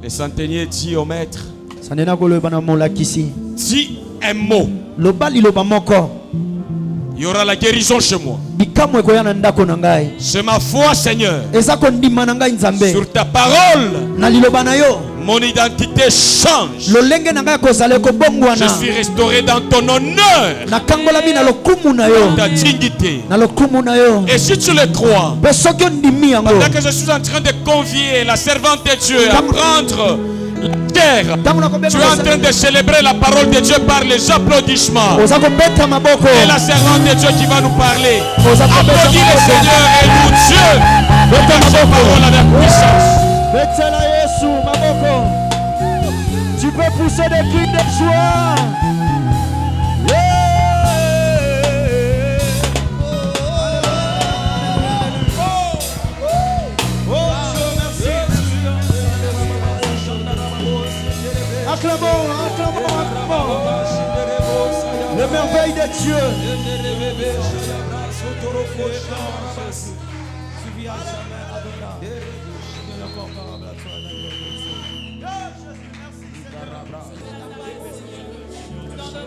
Le centenier dit au maître, Dis un mot. Il y aura la guérison chez moi. C'est ma foi, Seigneur. Sur ta parole, mon identité change. Je suis restauré dans ton honneur, dans ta dignité. Et si tu le crois, pendant que je suis en train de convier la servante de Dieu à prendre la terre, tu es en train de célébrer la parole de Dieu par les applaudissements. Et la servante de Dieu qui va nous parler. Applaudis le Seigneur et nous Dieu dans sa parole avec puissance. Tu peux pousser des cris de joie. Acclamons, acclamons, acclamons. Les merveilles de Dieu.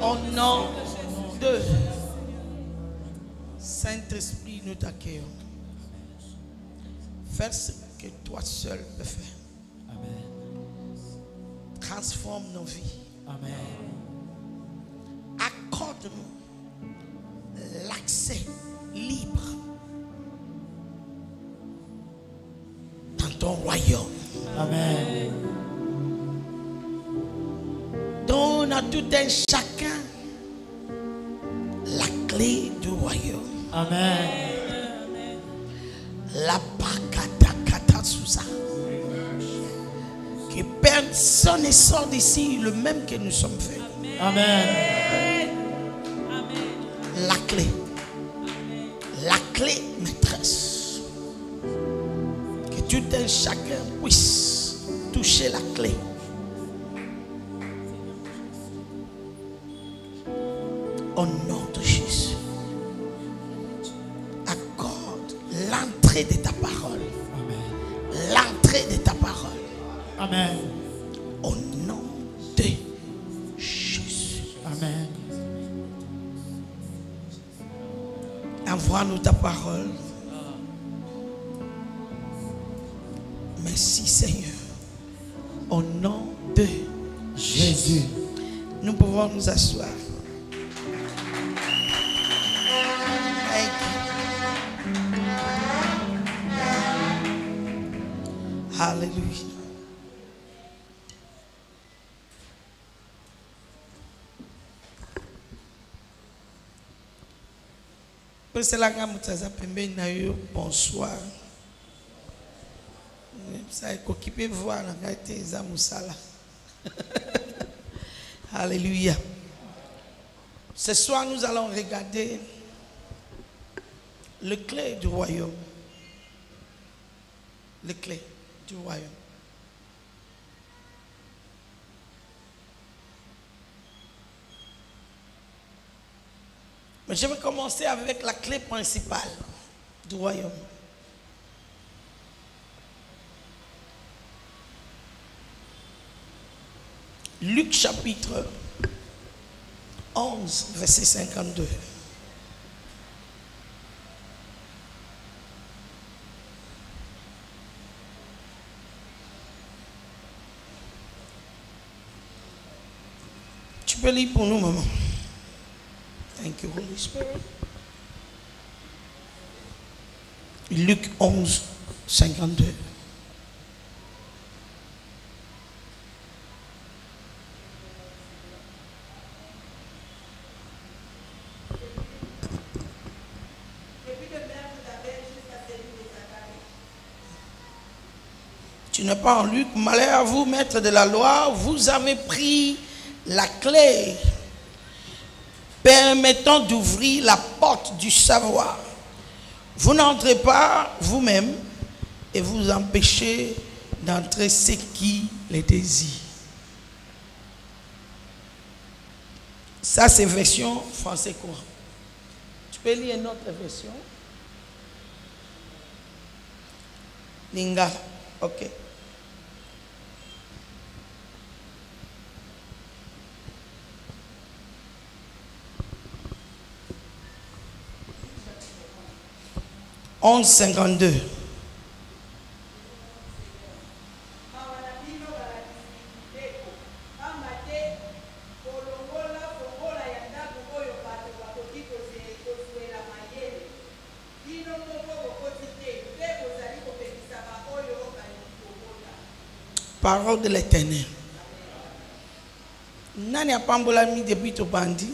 Au nom de Saint-Esprit, nous t'accueillons. Fais ce que toi seul peux faire. Amen. Transforme nos vies. Amen. Accorde-nous l'accès libre dans ton royaume. Amen. Donne à tout un chacun la clé du royaume. Amen. La pakata souza. Que personne ne sort d'ici le même que nous sommes faits. Amen. La clé. La clé maîtresse. Que tout un chacun puisse toucher la clé. Au nom de Jésus. Accorde l'entrée de ta parole. L'entrée de ta parole. Amen. Au nom de Jésus. Amen. Envoie-nous ta parole. Merci Seigneur. Au nom de Jésus. Nous pouvons nous asseoir. Alléluia. Bonsoir. Alléluia. Ce soir, nous allons regarder le clé du royaume. Le clé du royaume. Mais je vais commencer avec la clé principale du royaume. Luc chapitre 11, verset 52. Tu peux lire pour nous, maman. Thank you, Holy Spirit. Luc 11, 52. Tu n'es pas en Luc. Malheur à vous, maître de la loi, vous avez pris la clé permettant d'ouvrir la porte du savoir. Vous n'entrez pas vous-même et vous empêchez d'entrer ceux qui les désirent. Ça, c'est version français courant. Tu peux lire une autre version? Lingala, ok. 11:52. Parole de l'Éternel. Nani a pambola mi depuis to bandi.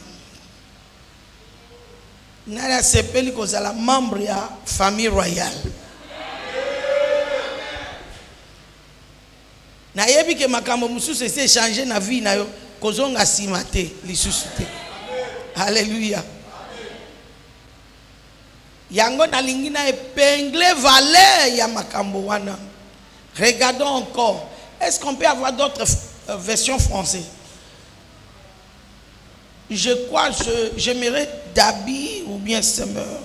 Nani a sepeli kozala membre ya famille royale. Na yebi ke makambo mususu se changer na vie na yo kozonga simate lisusu te. Alléluia. Yango na lingi na épingle valeur ya makambo wana. Regardons encore. Est-ce qu'on peut avoir d'autres versions françaises? Je crois, j'aimerais Dabi ou bien Semeur.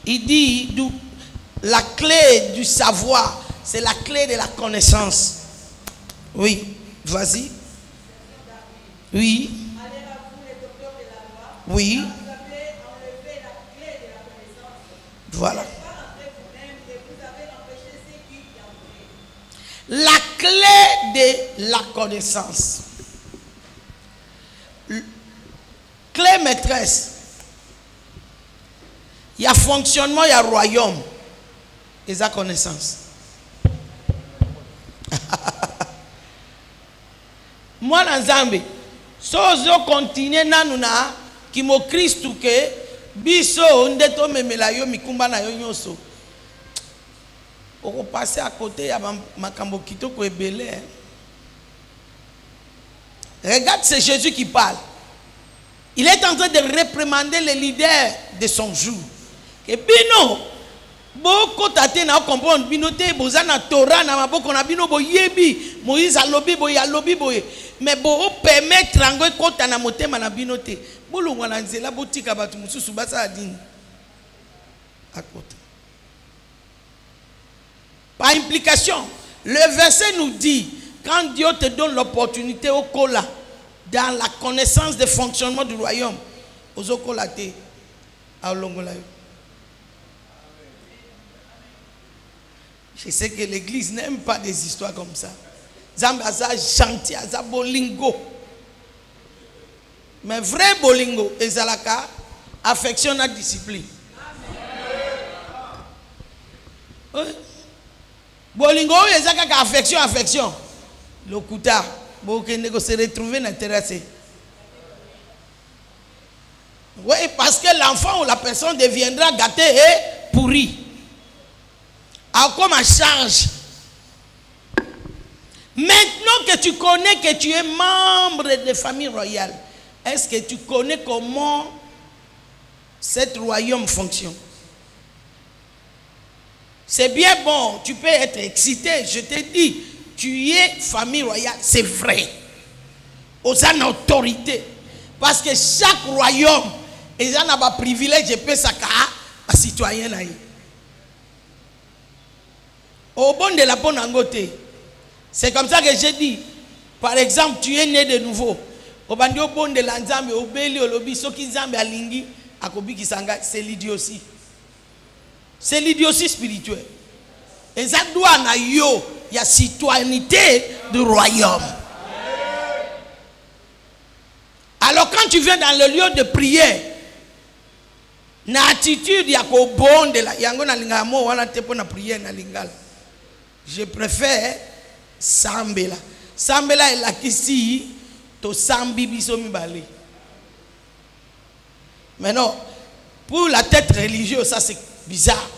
Il dit, la clé du savoir, c'est la clé de la connaissance. Oui, vas-y. Oui. Oui. Voilà. La clé de la connaissance. Clé maîtresse. Il y a fonctionnement, il y a royaume. Et sa connaissance. Moi, dans Zambie, si on continue nanuna, qui mo Christ ou que, biso, ndeto memela yo mikumba na yo nyoso. On passe à côté, il y a makambo kitoko ebele. Regarde, c'est Jésus qui parle. Il est en train de réprimander les leaders de son jour. Et bino, beaucoup tate na comprendre bino te bozana Torah na maboko na bino boyebi Moïse alobi boye alobi boye mais bo permettre ngo kota na motema na bino te bolongwa na nzela botika batu mususu basa adini à côté. Par implication, le verset nous dit, quand Dieu te donne l'opportunité au kola, dans la connaissance des fonctionnements du royaume, aux okolate, à Olongolayo. Je sais que l'église n'aime pas des histoires comme ça. Zambaza gentil, aza bolingo. Mais vrai bolingo, ezalaka, affection et discipline. Oui. Bolingo, il y a affection. Lokuta, il se retrouver dans terrasse. Oui, parce que l'enfant ou la personne deviendra gâtée et pourrie. Alors, comme à charge. Maintenant que tu connais que tu es membre de famille royale, est-ce que tu connais comment cet royaume fonctionne? C'est bien bon, tu peux être excité, je te dis, tu es famille royale, c'est vrai. Aux en autorité. Parce que chaque royaume, ils ont un privilège de payer sa carte à citoyen. Au bon de la bonne angoté. C'est comme ça que j'ai dit. Par exemple, tu es né de nouveau. Au bon de l'anzambe, au beli, au lobby, ce qui zambe à lingi, à kobi qui s'engage, c'est l'idiotie. C'est l'idiotie spirituelle. Et ça doit na yo, il y a citoyenneté du royaume. Alors quand tu viens dans le lieu de prière, na attitude ya ko bonde la yango na lingamo wana tepo na prière na lingala. Je préfère sambela. Sambela est la kisi to sambi biso mibale. Mais non, pour la tête religieuse, ça c'est bizarre.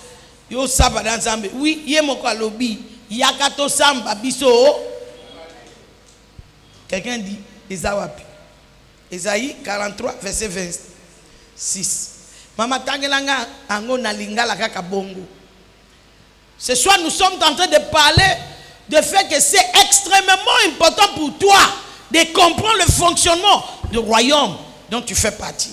Yo samba dans Zambie. Oui, yé moko alobi, yakato samba biso. Quelqu'un dit Ezawapi. Esaïe 43 verset 26. Mama tangelanga ango na lingala kaka bongo. Ce soir nous sommes en train de parler de fait que c'est extrêmement important pour toi de comprendre le fonctionnement du royaume dont tu fais partie.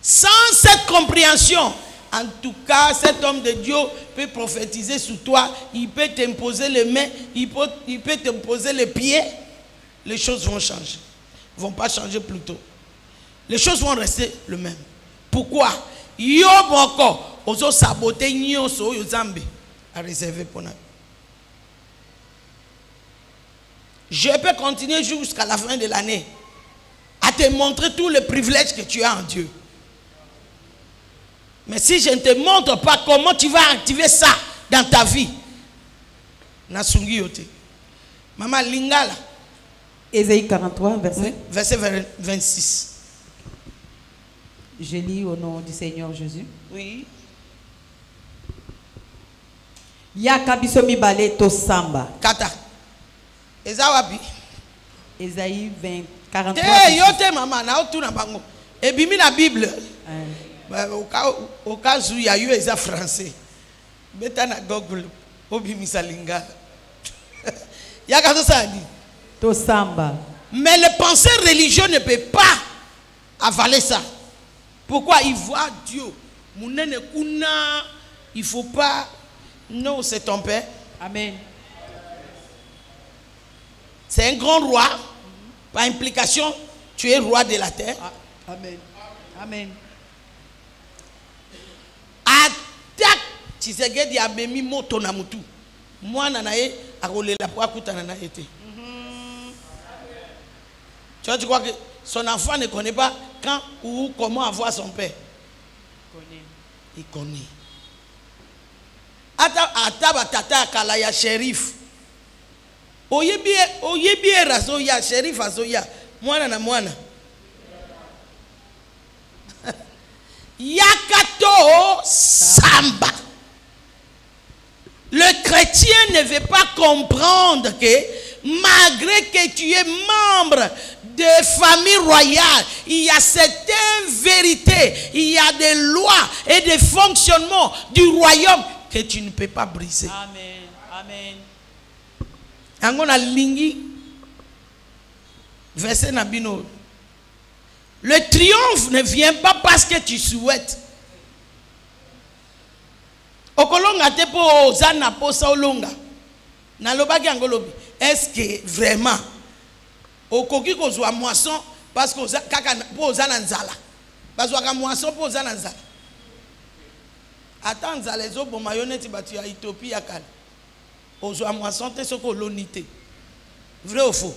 Sans cette compréhension, en tout cas, cet homme de Dieu peut prophétiser sur toi, il peut t'imposer les mains, il peut t'imposer les pieds. Les choses vont changer. Ils ne vont pas changer plutôt. Les choses vont rester les mêmes. Pourquoi? Yo moko ozo saboter nyonso yo Nzambe a réservé pour nous. Je peux continuer jusqu'à la fin de l'année à te montrer tous les privilèges que tu as en Dieu. Mais si je ne te montre pas comment tu vas activer ça dans ta vie, nasungi yote. Maman Lingala. Ésaïe 43, verset 26. Je lis au nom du Seigneur Jésus. Oui. Yaka biso mibale to samba. Kata. Ezawapi. Ésaïe 43. Yote maman na otuna bango. Ebimi na Bible. Au cas où il y a eu les français. Beta na Google. Obimisa Lingala. Yaka to sandi. To samba. Mais le penseur religieux ne peut pas avaler ça. Pourquoi? Il voit Dieu. Mounene kuna, il faut pas. Non, c'est ton père. Amen. C'est un grand roi. Par implication, tu es roi de la terre. Amen. Amen. Attaque. Tshisekedi abemi moto na mutu. Moi nanae akolela pour akutana na été. Tu crois que son enfant ne connaît pas quand ou comment avoir son père? Il connaît. Ataba tata kalaya shérif. Oyebi razoya shérif azoya. Mwana na mwana. Yakato samba. Le chrétien ne veut pas comprendre que malgré que tu es membre de famille royale, il y a certaines vérités, il y a des lois et des fonctionnements du royaume que tu ne peux pas briser. Amen. Amen. Angona lingi verset nabino. Le triomphe ne vient pas parce que tu souhaites. Okolonga te po zana po saolonga. Na lobaki angolobi. Est-ce que vraiment okoki kozwa moisson parce que kaka po zana nzala. Bazwa moisson po zana nzala. Attends nzala zo bo mayonnaise batu ya Ethiopie ya kala. Ozwa moisson te soko lonité. Vrai ou faux?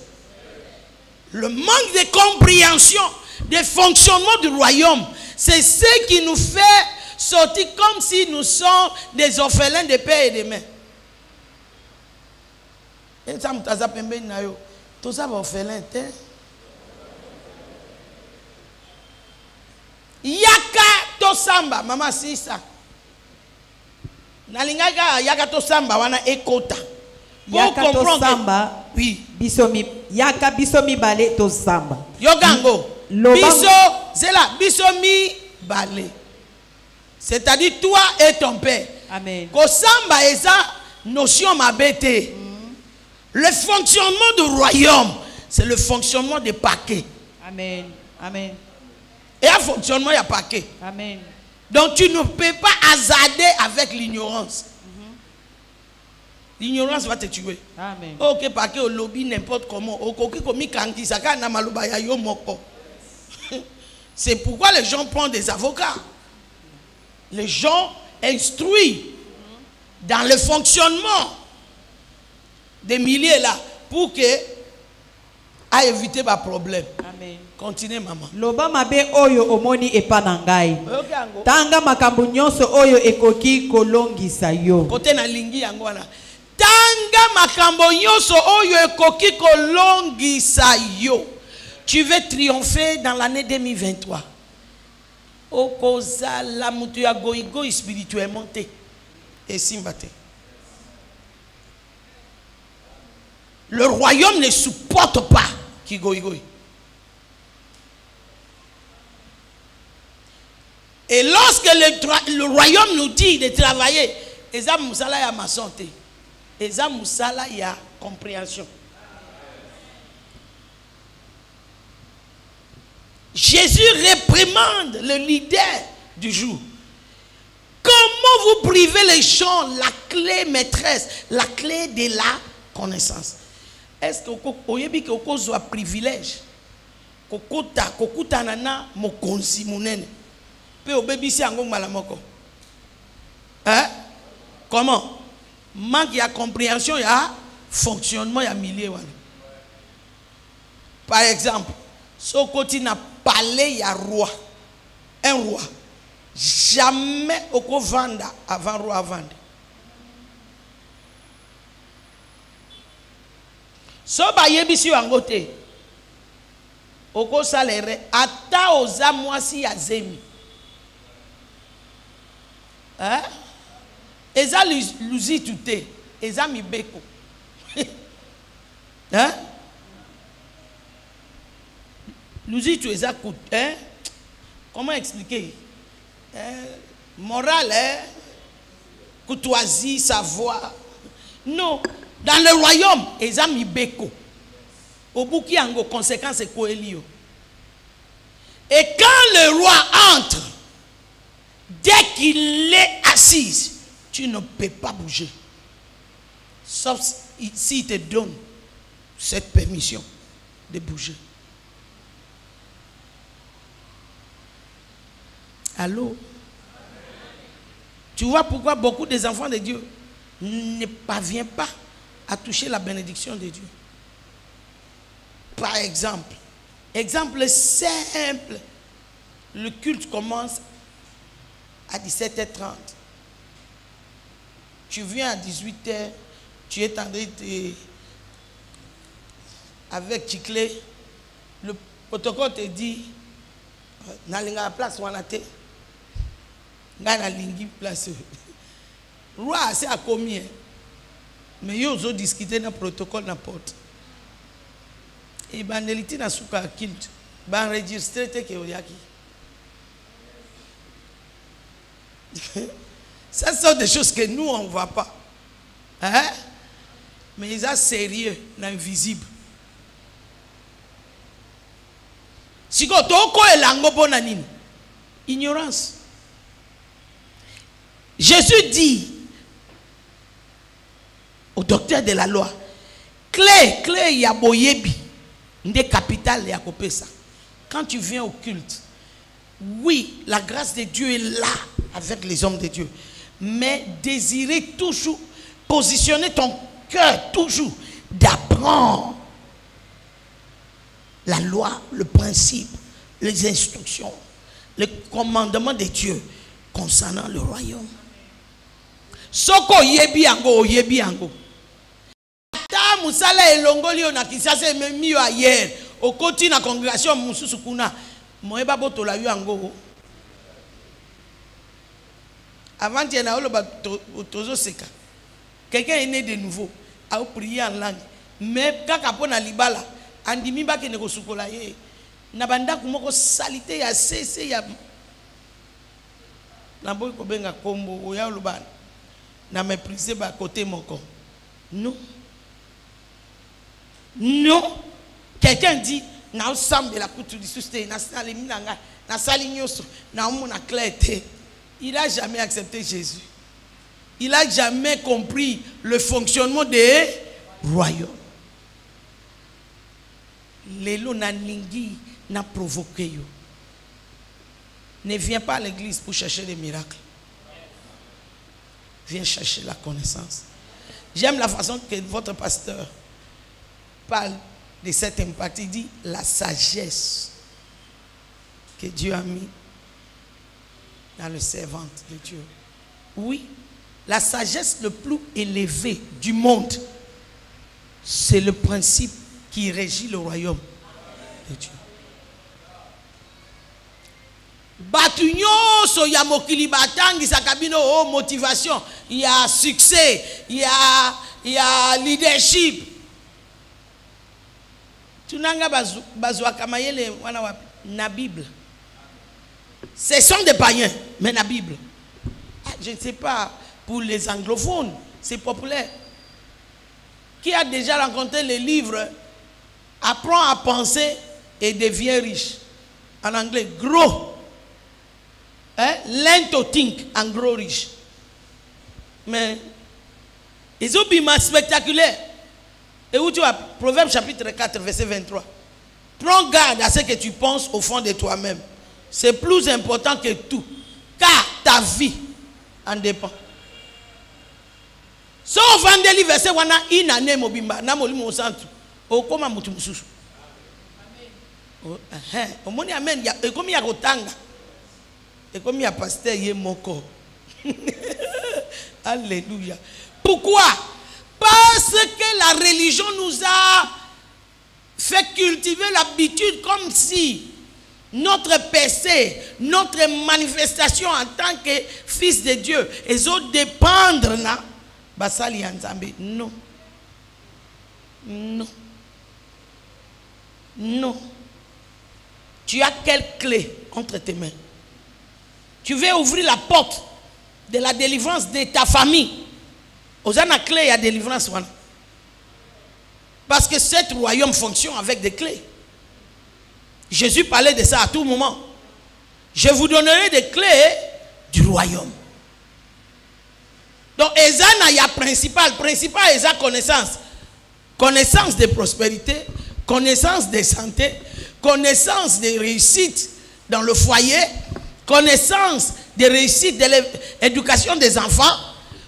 Le manque de compréhension des fonctionnements du royaume, c'est ce qui nous fait sortir comme si nous sommes des orphelins de père et de mère. Et ça m'taza pembe na yo. Tout ça va orphelin te. Yaka to samba mama sisa. Nalingaka yaka to samba wana ekota. Yaka to samba. Oui. Bisomi yaka bisomi bale to samba. Yogango. Biso zela bisomi bale. C'est-à-dire toi et ton père. Amen. Ko samba eza notion mabete. Le fonctionnement du royaume, c'est le fonctionnement des paquets. Amen. Amen. Et un fonctionnement, il y a paquet. Amen. Donc tu ne peux pas hasarder avec l'ignorance. L'ignorance va te tuer. Amen. Ok, paquet au lobby n'importe comment. C'est pourquoi les gens prennent des avocats. Les gens instruits dans le fonctionnement des milliers là pour que à éviter ma problème. Amen. Continue maman. Loba mabe oyo omoni epanangai. Tanga makambo nyonso oyo ekoki kolongisa yo. Côté na lingi yango wana. Tanga makambo nyonso oyo ekoki kolongisa yo. Tu veux triompher dans l'année 2023. Okoza la mutu ya goigo spirituellement te. Et simbate. Le royaume ne supporte pas qui goïgoï. Et lorsque le royaume nous dit de travailler, eza musala ya ma santé, eza musala ya compréhension. Jésus réprimande le leader du jour. Comment vous privez les gens la clé maîtresse, la clé de la connaissance? Est-ce que vous avez un privilège? Kokuta nana mokonzi munene. Pe au baby si ango malamoko. Hein? Comment? Manque de compréhension, il y a fonctionnement, il y a milliers. Par exemple, ce côté n'a parlé, il y a roi. Un roi. Jamais au co vendre avant roi vendre. So ba yebisi angote. Au co salaire ata oza mwasi ya zemi. Hein? Eza luzi tuté. Eza mibeko. Hein? Luzi tu eza coûte. Hein? Comment expliquer? Morale, hein? Courtoisie, savoir. Non. Dans le royaume, eza mibeko. Au bout qui a une conséquence, c'est quoi? Et quand le roi entre, dès qu'il est assis, tu ne peux pas bouger. Sauf s'il te donne cette permission de bouger. Allô? Tu vois pourquoi beaucoup des enfants de Dieu ne parviennent pas à toucher la bénédiction de Dieu. Par exemple, exemple simple, le culte commence à 17h30. Tu viens à 18h, tu es en train de... Avec Chiclé, le protocole te dit, dans la place où on a été, dans la ligne place. Roi, c'est à combien? Mais ils ont discuté dans le protocole dans la porte. Et ben, il était dans le culte. Ben, enregistré, que oyaki. Ça sont des choses que nous, on ne voit pas. Hein? Mais ils sont sérieux, l'invisible. Si tu as ignorance. Jésus dit au docteur de la loi, clé ya boyebi, nde capital ya kopesa. Quand tu viens au culte, oui, la grâce de Dieu est là avec les hommes de Dieu. Mais désirer toujours, positionner ton cœur toujours d'apprendre la loi, le principe, les instructions, les commandements de Dieu concernant le royaume. Soko yebi ango, yebi ango. Ta musala elongoli ona kisase memi yo ayer. Au côté na congrégation mususu kuna. Moeba boto la yo ango. Avant d'y aller au tozo seka. Quelqu'un est né de nouveau. A prié en langue. Mais quand on a libala, andimi ba ke ne ko sukola ye. Na banda kumoko salite ya sese ya. Na boy ko benga kombo o ya lubana. Na mépriser ba côté moko. Non. Non. Quelqu'un dit na ensemble de la couture du sustain na sali minanga na sali nyoso na mona clarté. Il n'a jamais accepté Jésus. Il n'a jamais compris le fonctionnement des royaumes. Lelo na lingi na provoqué yo. Ne viens pas à l'église pour chercher des miracles. Viens chercher la connaissance. J'aime la façon que votre pasteur parle de cet impact. Il dit la sagesse que Dieu a mis dans le servante de Dieu. Oui, la sagesse le plus élevée du monde, c'est le principe qui régit le royaume de Dieu. Batunyo so ya mokili batangi sakabino oh motivation, il y a succès, il y a leadership. Tunanga bazwa kamayele wana wapi na Bible. Ce sont des païens, mais la Bible. Je ne sais pas, pour les anglophones, c'est populaire. Qui a déjà rencontré le livre Apprends à penser et deviens riche? En anglais, grow. Hein? Learn to think and grow rich. Mais, ils ont bien spectaculaire. Et où tu vois, Proverbe chapitre 4, verset 23. Prends garde à ce que tu penses au fond de toi-même. C'est plus important que tout. car ta vie en dépend. So vendeli verset wana une année mobimba na molimo osantu okoma mutu mususu. Omoni amen ya ekomi ya kotanga. Ekomi ya pasteur ye moko. Alléluia. Pourquoi? Parce que la religion nous a fait cultiver l'habitude comme si notre péché, notre manifestation en tant que fils de Dieu, et autres dépendre na basali anzambe. Non. Non. Non. Tu as quelle clé entre tes mains? Tu veux ouvrir la porte de la délivrance de ta famille. Osana clé et à délivrance. Parce que cet royaume fonctionne avec des clés. Jésus parlait de ça à tout moment. Je vous donnerai des clés du royaume. Donc, Ezana, il y a principal est la connaissance. Connaissance de prospérité, connaissance de santé, connaissance de réussite dans le foyer, connaissance de réussite de l'éducation des enfants,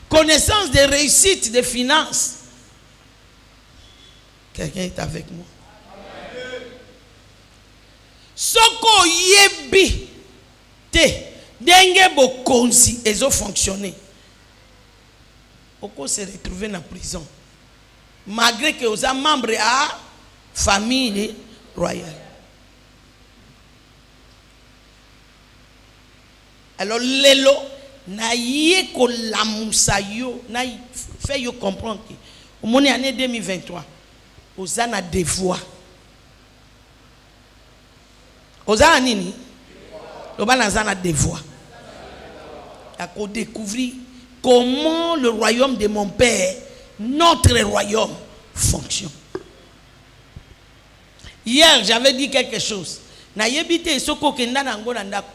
connaissance de réussite des finances. Quelqu'un est avec moi? Soko yebi te denge bokonzi ezo fonctionner. Oko se retrouver dans la prison. Malgré que vous êtes membre de la famille royale. Alors, lelo, na ye ko la moussayo, na fait yo comprendre que au moment année 2023, vous avez des voix. Vous avez nini? Vous avez des voix. Vous découvrir comment le royaume de mon père, notre royaume, fonctionne. Hier, j'avais dit quelque chose. Na yebite soko kenda na ngo na ndako.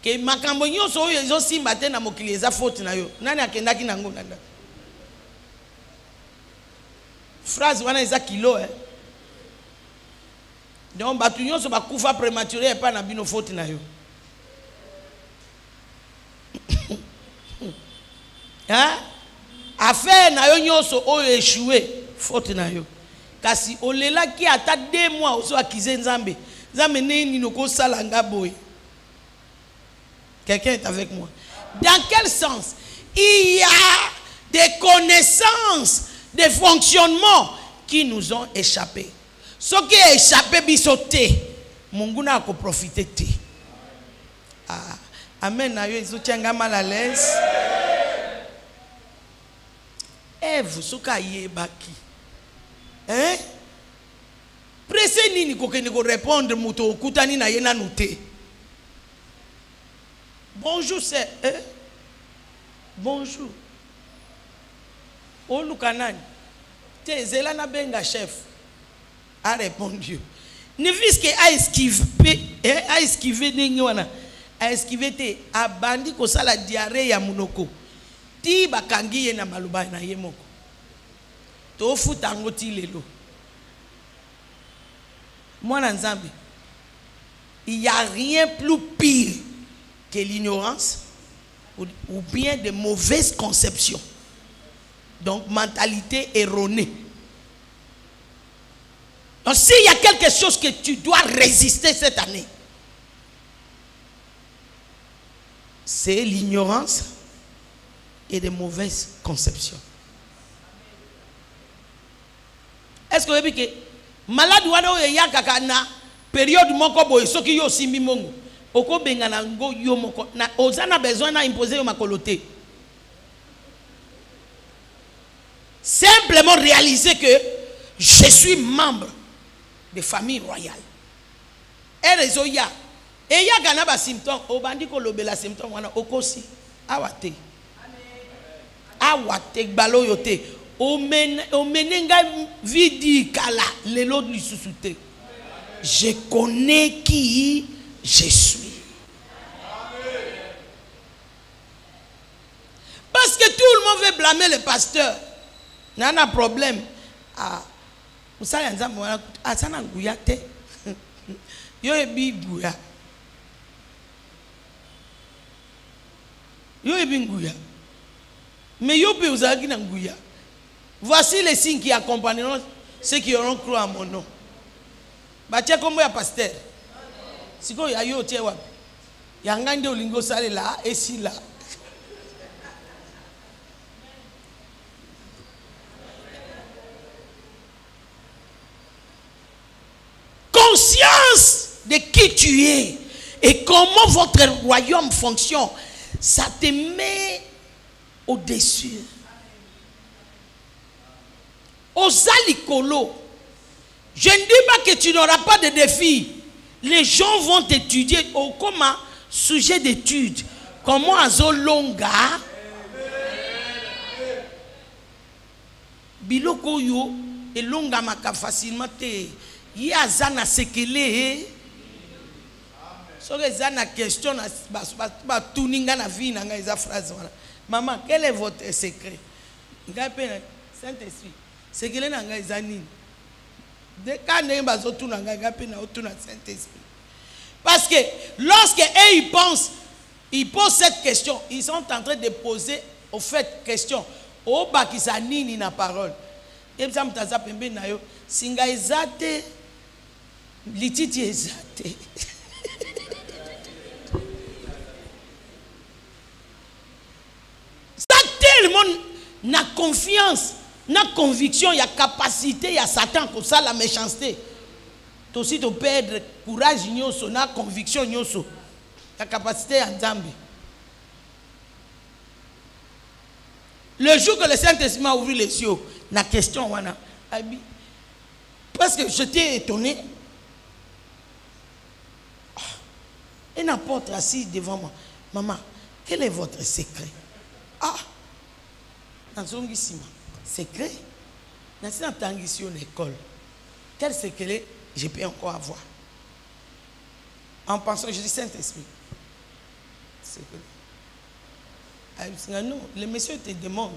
Que makambo nyonso oyo ezo simba te na mokili eza faute na yo. Nani akendaki na ngo na ndako? Phrase wana eza kilo Donc batu nyonso bakufa prématuré pa na bino faute na yo. Hein? Affaire na yo nyonso oyo échoué faute na yo. Kasi olela ki ata 2 mois oso akize nzambe. Nzambe nini noko sala nga boy. Quelqu'un est avec moi? Dans quel sens? Il y a des connaissances, des fonctionnements qui nous ont échappé. Ce qui est échappé, bisoté. Munguna a profité. Ah, amen. Ils ont mal à l'aise. Ève, ce qui est baki. Hein? Pressé nini ko répondre muto kutani na yena noté. Bonjour, c'est bonjour. Olukanani. Te zelana benga chef. A répondu. Ne vis que a esquivé n'ingwana. A esquivé te abandi ko sala diarrhée ya munoko. Ti bakangi ye na maluba na ye moko. To futango ti lelo. Mwana nzambe. Il n'y a rien plus pire que l'ignorance ou bien de mauvaises conceptions. Donc, mentalité erronée. Donc, s'il y a quelque chose que tu dois résister cette année, c'est l'ignorance et de mauvaises conceptions. Est-ce que vous avez dit que malade wana ya kaka na période moko boy soki yo simbi mongo oko benga na ngo yo moko na ozana besoin na imposer yo makoloté. Simplement réaliser que je suis membre de famille royale. Et réseau ya et ya gana ba symptôme obandi ko lobela symptôme wana okosi awate. Awate balo yote. Omenenga vidi kala lelo lisusuté. Je connais qui je suis. Parce que tout le monde veut blâmer le pasteur. Nana problème. Ah, vous savez nzambe wana asana nguya te. Yo ebi guya. Yo ebinguya. Mais yo pe uzaki na nguya. Voici les signes qui accompagneront ceux qui auront cru à mon nom. Batia kombo ya pasteur. Siko ya yo tie wapi? Ya ngande olingo sale la esi la. Conscience de qui tu es et comment votre royaume fonctionne, ça te met au-dessus. Osalikolo, je ne dis pas que tu n'auras pas de défis. Les gens vont t'étudier comme un sujet d'étude. Comment azolonga biloko yo elonga maka facilement te. Il y a zana sekele. So que zana question na ba tuninga na vie na nga phrase voilà. Maman, quel est votre secret? Ngapena Saint-Esprit. Sekele na nga ezanini. De quand ne bazo tuna nga ngapena otuna Saint-Esprit. Parce que lorsque eux ils pensent, ils posent cette question, ils sont en train de poser au fait question. O bakisa nini na parole. Et ça mtaza pembe na yo singa ezate lititi ezate. Ça tellement na confiance, na conviction, il y a capacité, il y a Satan pour ça la méchanceté. Tu aussi tu perdre courage nyoso, na conviction nyoso. La capacité en Zambie. Le jour que le Saint-Esprit m'a ouvert les yeux, la question wana, parce que j'étais étonné. Un apôtre assis devant moi. Maman, quel est votre secret? Ah, secret? Dans l'école. Quel secret je peux encore avoir? En pensant, je dis Saint-Esprit. Secret. Non, le monsieur te demande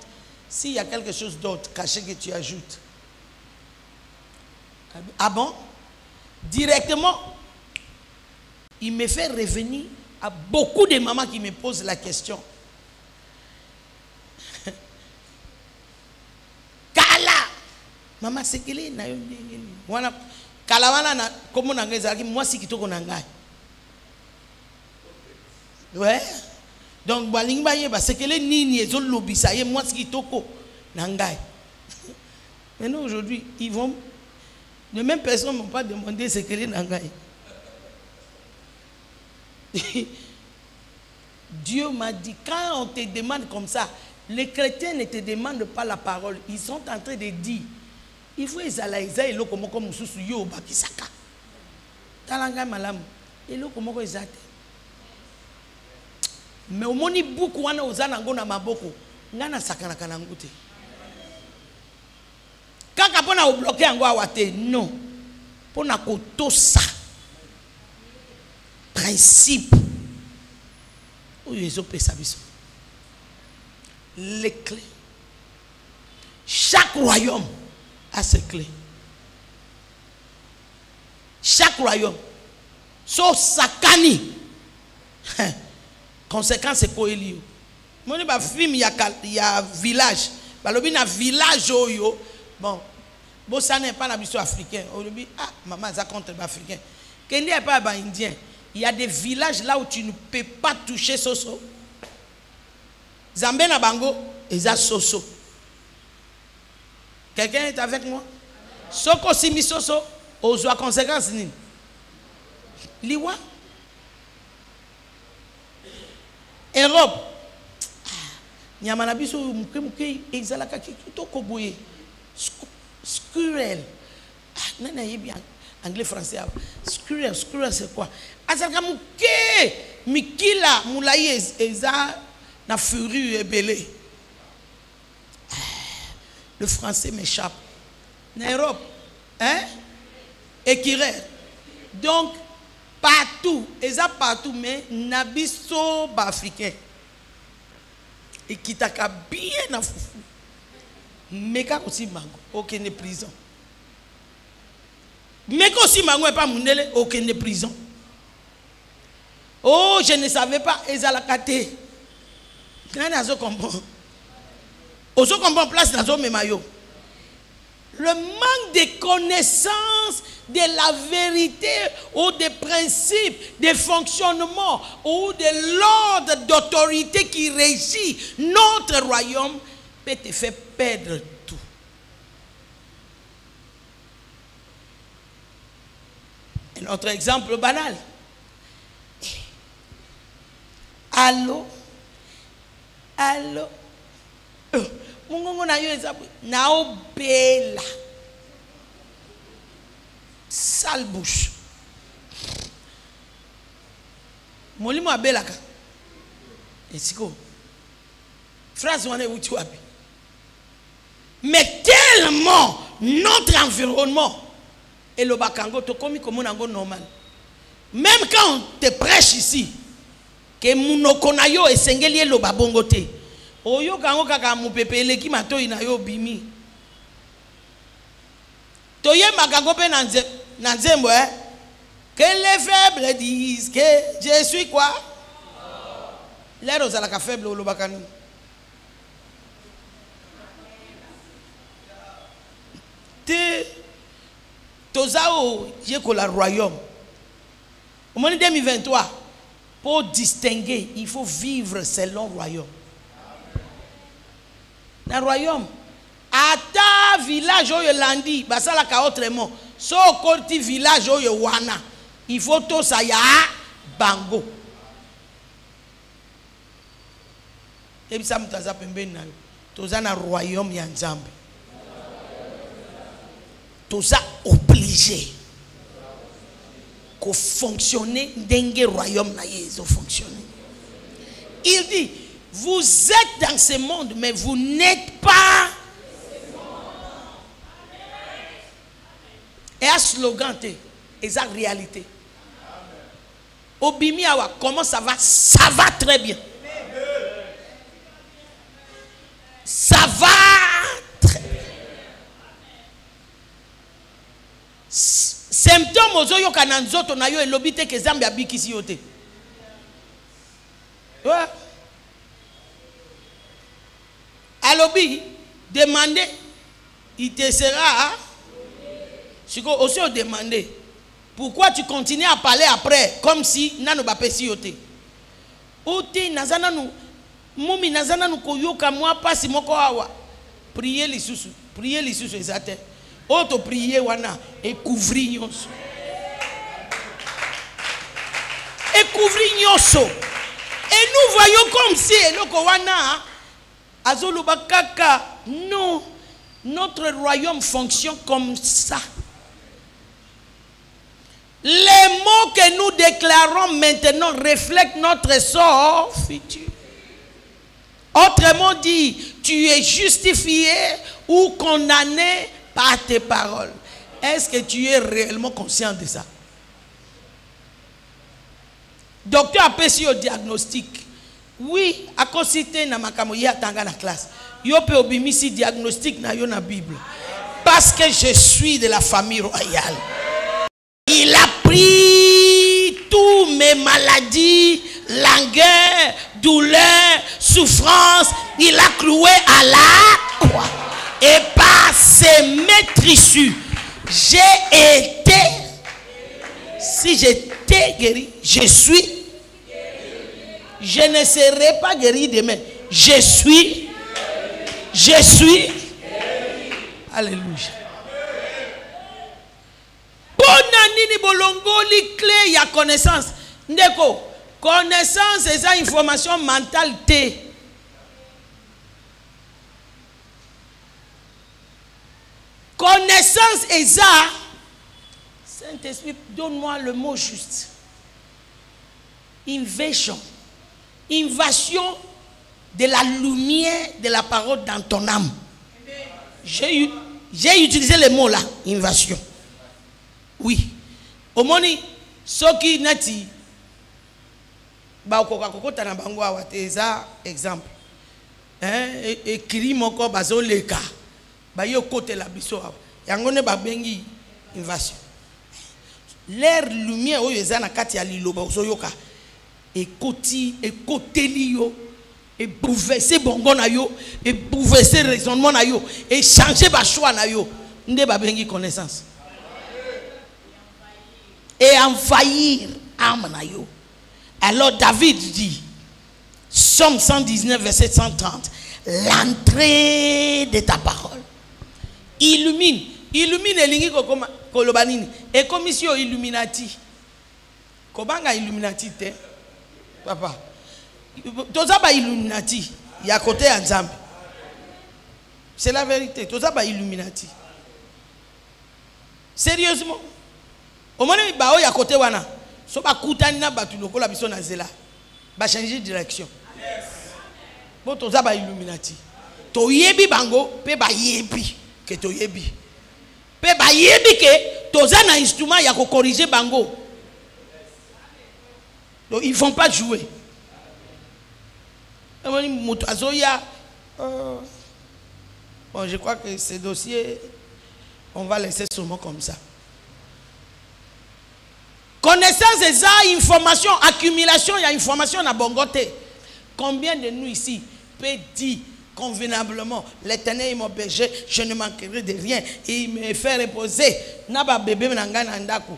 s'il y a quelque chose d'autre caché que tu ajoutes. Ah bon? Directement, il me fait revenir à beaucoup de mamans qui me posent la question. Kala! Maman, c'est qu'elle est. Kala wana na comme on a dit, moi si kitoko nangai. Ouais. Donc, c'est que les nini et lobby, ça y est, moi, ce qui toko, nangai. Maintenant, aujourd'hui, ils vont. Les mêmes personnes ne m'ont pas demandé ce que les nangai. Dieu m'a dit, quand on te demande comme ça, les chrétiens ne te demandent pas la parole. Ils sont en train de dire, il faut ezalaïza et l'eau comme Moussou yo bakisaka. Talanga malam. Et l'eau comme ezate. Mais au moni beaucoup wana ozana ngona maboko ngana sakana kana ngute kaka pona o bloquer ngo awate non pona ko tosa principe oyo ezopesa biso les clés. Chaque royaume a ses clés. Chaque royaume so sakani. Conséquence c'est quoi il y a? Moi ba film il y a village. Ba lobi na village oyo. Bon. Bon ça n'est pas la mission africain. On lobi ah maman ça contre les africains. Kendi est pas ba indien. Il y a des villages là où tu ne peux pas toucher soso. Zambé na bango eza soso. Quelqu'un est avec moi? Soko simi soso ozwa conséquence nini? Liwa Europe, nyama na biso muke ezalaka kitoko boye squirrel nana yebi anglais français squirrel c'est quoi azalaka muke mikila mulai eza na furu ebele. Le français m'échappe. En Europe, hein? Équiraire. Donc partout, eza partout, mais nabiso ba africain. Et qui t'a bien à foufou. Mais quand aussi mango, aucune prison. Mais quand aussi mango est pas mundele, aucune prison. Oh, je ne savais pas, eza la kate. Le manque de connaissance de la vérité ou des principes, des fonctionnements ou de l'ordre d'autorité qui régit notre royaume peut te faire perdre tout. Un autre exemple banal. Allô? Allô? Mungongo na yo ezabu na obela sale bouche molimo abelaka esiko phrase wana uti wapi mais tellement notre environnement et le bakango to komi comme nango normal même quand on te prêche ici que munoko na yo esengeli lo babongo te oyo kango kaka mupepele ki matoi na yo bimi toye makango pe na nzembo que les faibles disent que je suis quoi l'air aux alaka faible lo bakani te tozao yeko la royaume au moment 2023 pour distinguer il faut vivre selon royaume. Dans le royaume, à ta village où il landi, basala ka autrement. So korti village où il wana, il faut tout ça ya bango. Et puis ça me taza pembe na yo. Toza na royaume ya Nzambe. Toza obligé. Ko fonctionner dengue royaume na yezo fonctionner. Il dit vous êtes dans ce monde, mais vous n'êtes pas. Et un slogan, et ça réalité. Obimi awa, comment ça va? Ça va très bien. Ça va très bien. Symptômes aux yo kananzoto na yo elobite ke Zambi abikisi yote. Ouais. Alobi, demandez, il te sera. Si vous aussi demandez, pourquoi tu continues à parler après, comme si nano bapesi yote. Ote nazana nu, mumi nazana nu koyoka moi pasi moko awa. Priez les sous ezate. Auto prier wana et couvrir nyonso. Et couvrir nyonso. Et nous voyons comme si eloko wana non, notre royaume fonctionne comme ça. Les mots que nous déclarons maintenant reflètent notre sort futur. Autrement dit, tu es justifié ou condamné par tes paroles. Est-ce que tu es réellement conscient de ça? Docteur a passé au diagnostic. Oui, à cause de na makamoya tanga la classe. Yo pe obimisi diagnostic na yo na Bible. Parce que je suis de la famille royale. Il a pris toutes mes maladies, langueur, douleur, souffrance. Il a cloué à la croix. Et par ses maîtrisses, j'ai été. Si j'étais guéri, je suis. Je ne serai pas guéri demain. Je suis. Alléluia. Bonanini bolongo li clé ya connaissance. Ndeko, connaissance et ça information mentale T. Connaissance et ça. Saint-Esprit, donne-moi le mot juste. Invasion. Invasion de la lumière de la parole dans ton âme. J'ai utilisé le mot là, invasion. Oui. Au moni, soki nati ba kokota na bango awateza exemple. Ekiri moko bazo leka. Ba yo kote la biso awa. Yango ne ba bengi invasion. L'air lumière oyo eza na kati ya liloba ozoyoka. Ekoti ekoteli yo et bouleverser bongo na yo, et bouleverser raisonnement na yo, et changer ba choix na yo. Nde ba bengi connaissance. Et envahir âme na yo. Alors David dit, Somme 119, verset 130, l'entrée de ta parole illumine elingi kolobanini et commission illuminati kobanga illuminati te papa toza ba illuminati ya côté ya Nzambe, c'est la vérité. Toza ba illuminati sérieusement au moment ba o ya côté wana so ba kutani na batu lokola biso na zela ba changer direction. Bon toza ba illuminati to yebi bango pe ba yebi que to yebi pe ba yebi que toza na instrument ya ko corriger bango. Donc ils vont pas jouer. Bon, je crois que ce dossier on va laisser seulement comme ça. Connaissance et ça, information, accumulation, il y a information à bongoté. Combien de nous ici peut dire convenablement, l'Éternel est mon berger, je ne manquerai de rien, et il me fait reposer. Na ba bébé nanga nandaku,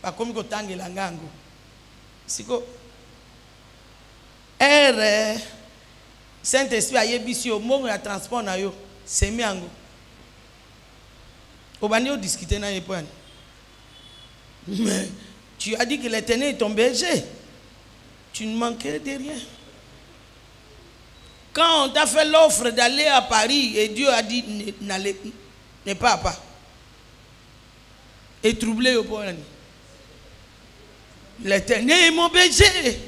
ba komi ko tangi langango. Siko, Saint-Esprit a yebisi au monde ya transport na yo, c'est miango. Obani o discuter na yepoan. Mais tu as dit que l'Éternel est ton berger. Tu ne manquerais de rien. Quand on t'a fait l'offre d'aller à Paris et Dieu a dit n'est pas à pas. Et troublé au point. L'Éternel est mon berger.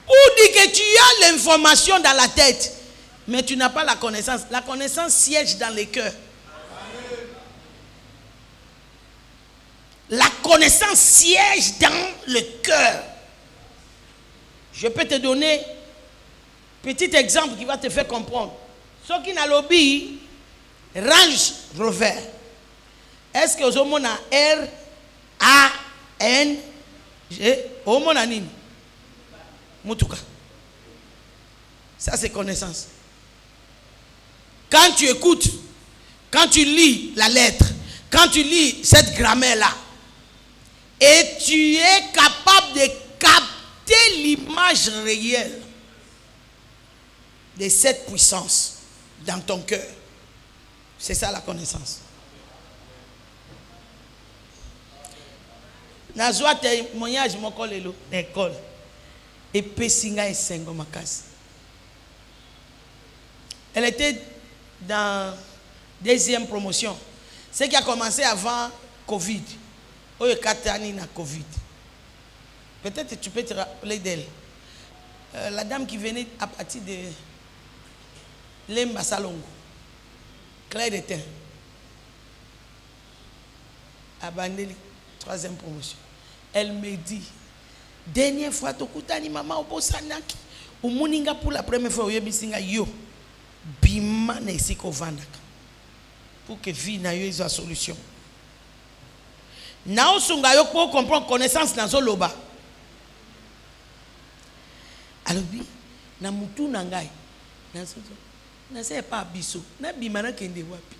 Pour dire que tu as l'information dans la tête, mais tu n'as pas la connaissance. La connaissance siège dans les cœurs. La connaissance siège dans le cœur. Je peux te donner un petit exemple qui va te faire comprendre. Ceux qui n'ont lobby, Range Rover. Est-ce que vous avez R, A, N, G, vous avez Nini? Moutuka. Ça c'est connaissance. Quand tu écoutes, quand tu lis la lettre, quand tu lis cette grammaire-là, et tu es capable de capter l'image réelle de cette puissance dans ton cœur. C'est ça la connaissance. Nazwa témoignage mon kolelo l'école et pesinga et sengo makasi. Elle était dans deuxième promotion. Ce qui a commencé avant Covid. Oye katani na Covid. Peut-être tu peux te rappeler d'elle. La dame qui venait à partir de Lemba Salongo. Claire de Terre. Abandonné troisième promotion. Elle me dit, dernière fois, tokutani maman obosanaki. Au moninga pour la première fois, oyebisinga yo. Bima na isiko vandaka. Pour que vie na yo ait solution. Na osunga yo pour comprendre connaissance na zoloba. Alors bi na mutu na ngai. Na c'est pas biso. Na bimana kende wapi.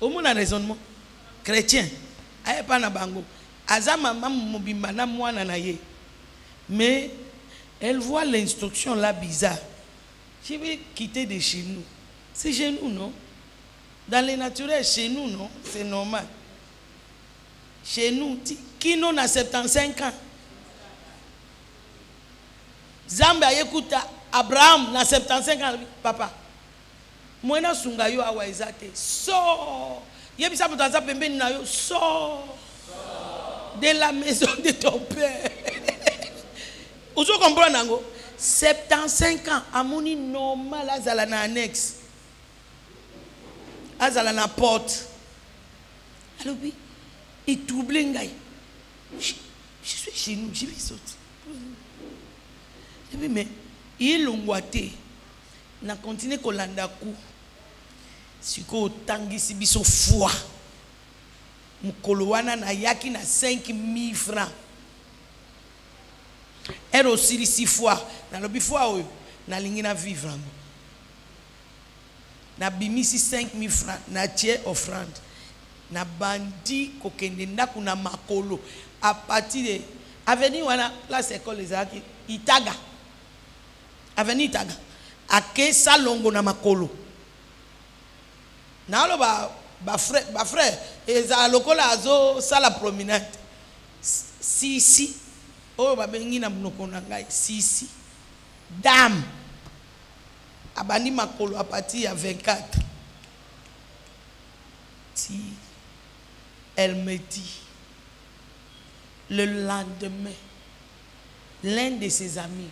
Au moins raisonnement chrétien. Aye pas na bango. Azama maman mobimana mwana na ye. Mais elle voit l'instruction là bizarre. Je vais quitter de chez nous. C'est chez nous, non? Dans le naturel, chez nous, non? C'est normal. Chez nous, qui nous a 75 ans? Zambia écoute Abraham na 75 ans. Papa, moi na sunga yo awa ezate. So, yebisa mutanza pembeni na yo. So, de la maison de ton père. Vous comprenez nango? 75 ans, amoni normal azala na annexe. Azala na porte. Alors oui, il trouble ngai. Je suis chez nous, je vais sortir. Mais il l'ongwate. Na continue kolanda ku. Siko tangisi biso foi. Mukolo wana na yaki na 5 000 francs. elle aussi 6 fois na lobi fois oyo na lingi na vivre ngo na bimisi 5000 francs na tie offrande na bandi kokende ndako na makolo à partir de avenue wana place école ezaki Itaga avenue Itaga ake salongo na makolo na lo ba frère eza lokola azo sala promenade si oyo babengi na munoko na ngai si dame abandi makolo à partir ya 24 si elle me dit le lendemain l'un de ses amis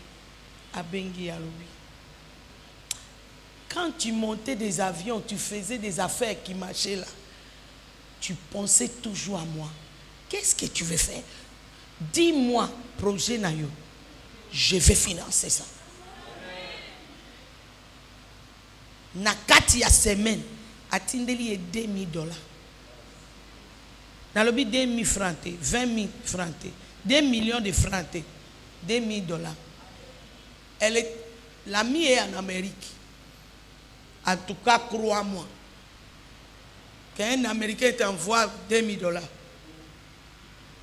a bengi alobi quand tu montais des avions tu faisais des affaires qui marchaient là tu pensais toujours à moi. Qu'est-ce que tu veux faire? Dis-moi projet na yo, je vais financer ça. Na kati ya semaine atindeli $2,000. Na lobi 2,000 francs, 20,000 francs, 2 millions de francs, $2,000. Elle est, l'amie est en Amérique. En tout cas, crois-moi, qu'un Américain t'envoie $2,000,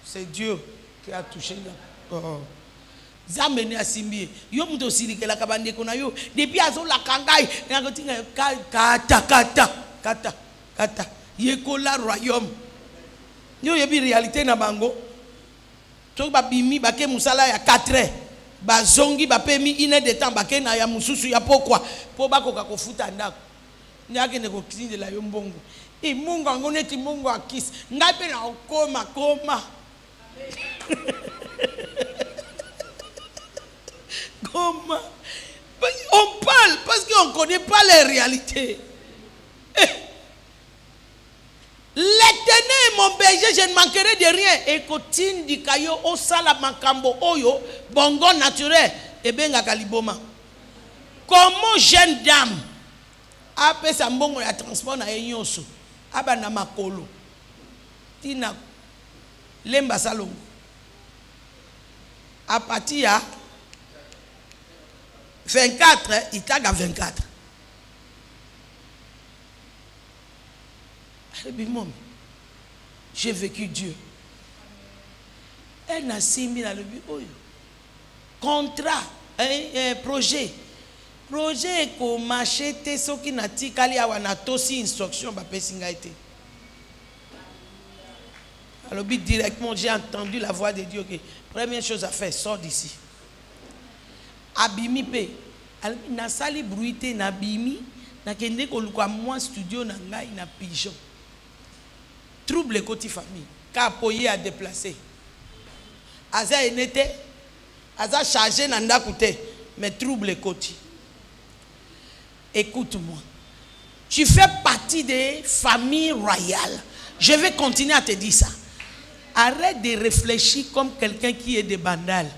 c'est Dieu qui a touché là. Oh. Zamene asimbi yo muto silike la kabande kona yo depuis azo la kangai kata yekola royaume yo yebi réalité na bango to ba bimi ba ke musala ya 4 heures ba zongi ba pemi 1 heure de temps ba ke na ya mususu ya pourquoi po ba ko futa ndako nyake ne ko kindi la yo mbongo e mungu ngone ti mungu akisi ngape na koma Comment? On parle parce qu'on ne connaît pas les réalités. L'Éternel est mon berger, je ne manquerai de rien. Et continue di kayo o sala makambo oyo bongo naturel et benga kaliboma. Comment jeune dame après sa mbongo ya transport na enyoso aba na makolo tina lemba salongo à partir ya 24, Itaga 24. J'ai vécu Dieu. Elle n'a si mis dans le but. Contrat, projet. Projet qu'on m'achète, ce qui n'a pas été aussi instruction. Alors, directement, j'ai entendu la voix de Dieu. Première chose à faire, sors d'ici. Abimi pe na sali bruité na bimi na kende ko lukwa moi studio na ngai na pigeon trouble côté famille ka poyer à déplacer aza enete aza chargé na ndako te mais trouble côté. Écoute-moi, tu fais partie des familles royales. Je vais continuer à te dire ça. Arrête de réfléchir comme quelqu'un qui est des bandales.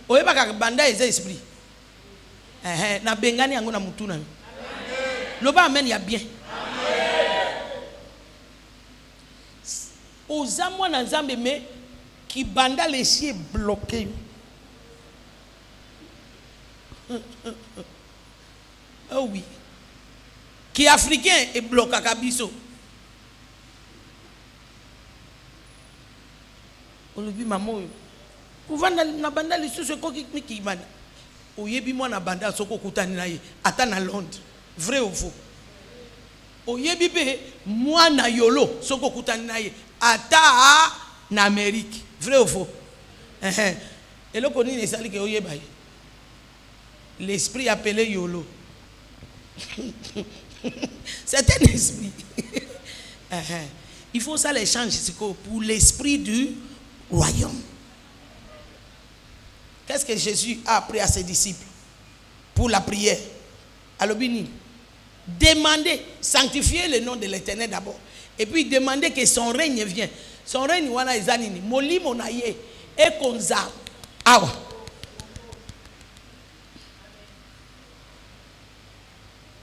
Oye baka banda eza esprit. Na bengani yango na mutu na yo. Loba amen ya bien. Oza mwana nzambe me ki banda lesi bloqué. Oh oui. Qui africain est bloqué kabiso. Olobi maman Kouvanda na banda lisusu ekoki mikimana. Oyebi mwana banda soko kutani na ye ata na Londres. Vrai ou faux? Oyebi pe mwana yolo soko kutani na ye ata na Amérique. Vrai ou faux? Eloko nini esali ke oyeba ye. L'esprit appelé yolo. C'est un esprit. Il faut ça l'échange pour l'esprit du royaume. Qu'est-ce que Jésus a appris à ses disciples pour la prière? Alobini, demandez, sanctifiez le nom de l'Éternel d'abord. Et puis demandez que son règne vienne. Son règne, wana ezanini, moli monaye, et konza. Awa.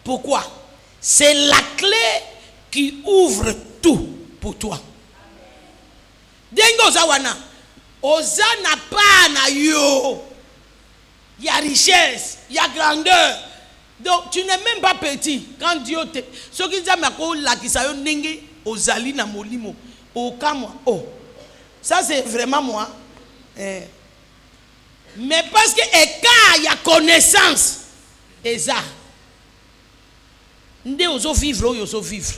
Pourquoi? C'est la clé qui ouvre tout pour toi. Dengo zawana. oza na pa na yo. Il y a richesse, il y a grandeur. Donc tu n'es même pas petit. Quand Dieu te... Ce qui dit la qui sa yo ndenge ozali na molimo. Okamwa. Oh. Ça c'est vraiment moi. Mais parce que il y a connaissance. Et ça. Nde ozo vivre, ozo vivre.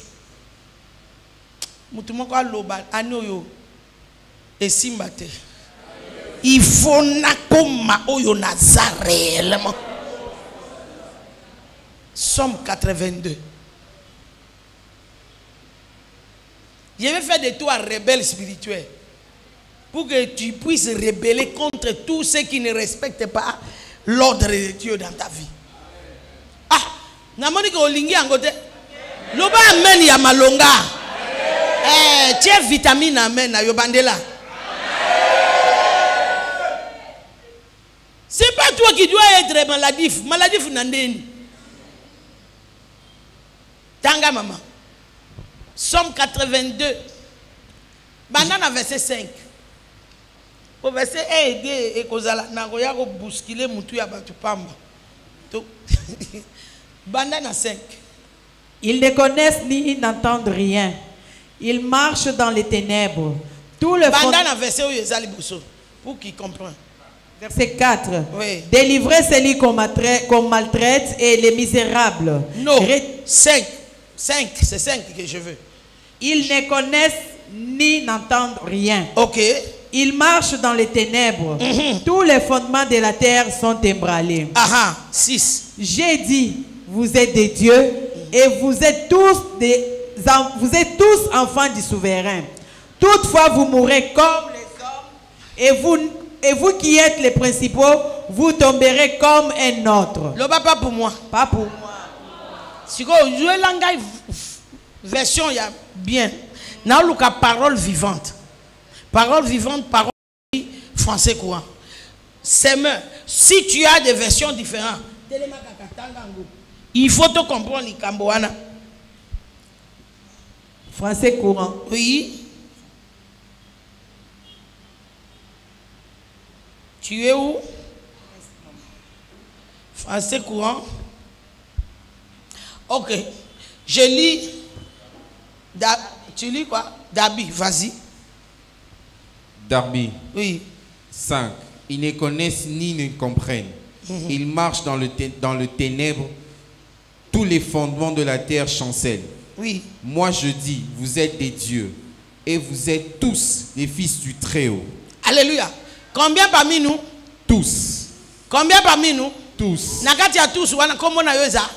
Mutumoko aloba anoyo esimbate. Il faut nakoma oyo naza réellement. Somme 82. Je vais faire de toi un rebelle spirituel pour que tu puisses rebeller contre tous ceux qui ne respectent pas l'ordre de Dieu dans ta vie. Ah, namoni ko lingi angote. Loba amen ya malonga. Tiens vitamine amen na yobandela. C'est pas toi qui dois être maladif. Maladif nandeni. Tanga maman. Somme 82. Banana verset 5. Au verset 1 et 2 et kozala nagoya ko bousculer mutu ya batu pamba. Banana 5. Ils ne connaissent ni n'entendent rien. Ils marchent dans les ténèbres. Tout le Banana verset où ezali boso pour qu'ils comprennent. Verset 4. Oui. Délivrez celui qu'on maltraite et les misérables. Non. 5. 5. C'est 5 que je veux. Ils ne connaissent ni n'entendent rien. Ok. Ils marchent dans les ténèbres. Tous les fondements de la terre sont ébranlés. 6. J'ai dit, vous êtes des dieux et vous êtes tous enfants du souverain. Toutefois, vous mourrez comme les hommes et vous qui êtes les principaux, vous tomberez comme un autre. Le pas pour moi. Pas pour moi. Si vous jouez langage version, il y a bien. Now look at parole vivante. Parole vivante, parole français courant. Si tu as des versions différentes, il faut te comprendre les Kamboana. Français courant. Oui. Tu es où? Français courant. Ok. Je lis. Tu lis quoi? Darby, vas-y. Darby. Oui. 5. Ils ne connaissent ni ne comprennent. Ils marchent dans le ténèbre. Tous les fondements de la terre chancellent. Oui. Moi je dis, vous êtes des dieux. Et vous êtes tous les fils du Très-Haut. Alléluia. Combien parmi nous? Tous. Combien parmi nous? Tous. Nakati ya tous wana komo na yoza.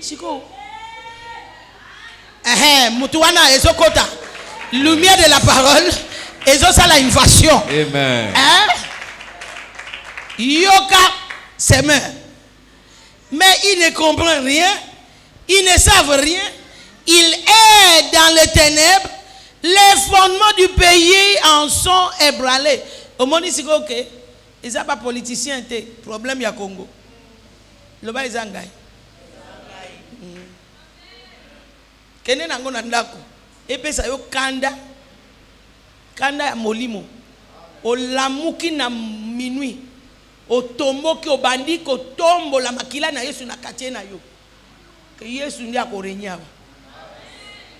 Siko. Mutuwana ezokota. Lumière de la parole. Ezosa la invasion. Amen. Yoka c'est mort. Mais ils ne comprennent rien. Ils ne savent rien. Ils est dans les ténèbres. Les fondements du pays en sont ébranlés. Au monde ici, ok. Ils n'ont pas politicien, problème ya Congo. Le bas ils ont gagné. Kene nango nandako. Epe sa yo kanda. Kanda ya molimo. O lamuki na minuit. O tomboki o bandi ko tombo la makila na Yesu na quartier na yo. Que Yesu n'y a ko régner.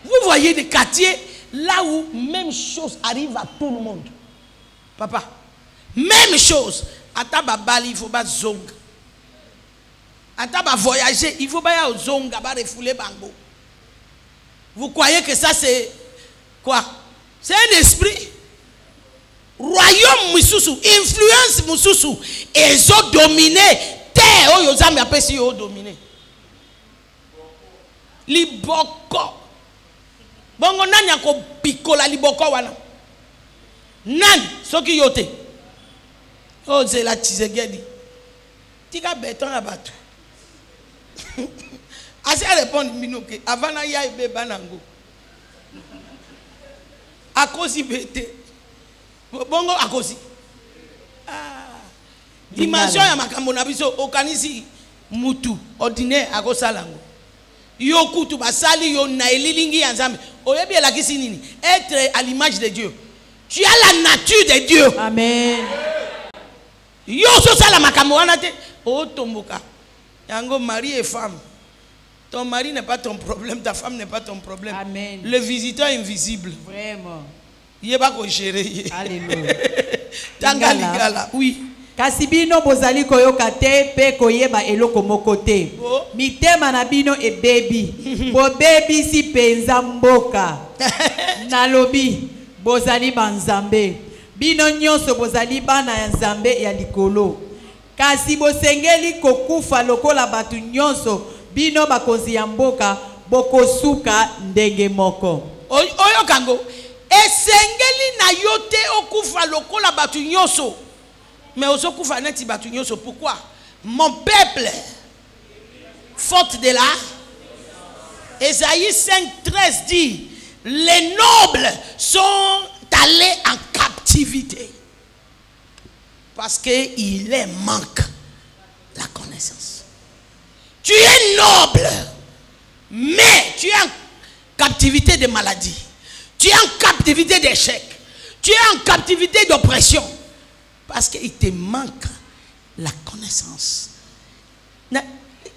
Vous voyez des quartiers là où même chose arrive à tout le monde. Papa, même chose. Ata babali, il faut pas zonga. Ata ba voyager, il faut pas y aller zonga, ba refouler bango. Vous croyez que ça c'est quoi? C'est un esprit. Royaume mususu, influence mususu, ils ont dominé terre. Oh, ils ont appelé si ils ont dominé. Liboko. Bongo nani ako pikola liboko wana. Nani soki yote. Oh c'est la Tshisekedi. Tika béton à bateau. Assez répondre minoke avant na ya beba nango. Akosi bete. Bongo akosi. Dimension ya makambo na biso okanisi mutu ordinaire akosalango. Yo kutu basali yo na elilingi ya Nzambe. Oyebi elakisi nini? Être à l'image de Dieu. Tu as la nature de Dieu. Amen. Yo so sala makambo wana te. Oh tomboka. Yango mari et femme. Ton mari n'est pas ton problème, ta femme n'est pas ton problème. Amen. Le visiteur invisible. Vraiment. Il va ko gérer. Alléluia. Tanga ligala. Oui. Kasi bino bozali koyoka te pe koyeba eloko moko te. Mitema na bino e baby. Bo baby si penza mboka. Nalobi bozali banzambe. Bino nyonso bozali bana ya nzambe ya likolo. Kasi bosengeli kokufa lokola batu nyonso bino bakonzi ya mboka bokosuka ndenge moko. Oyo kango esengeli na yote okufa lokola batu nyonso. Mais osokufa neti batu nyonso. Pourquoi? Mon peuple, faute de la Ésaïe 5:13 dit, les nobles sont allés en captivité parce qu'il les manque la connaissance. Tu es noble, mais tu es en captivité de maladie, tu es en captivité d'échec, tu es en captivité d'oppression parce qu'il te manque la connaissance.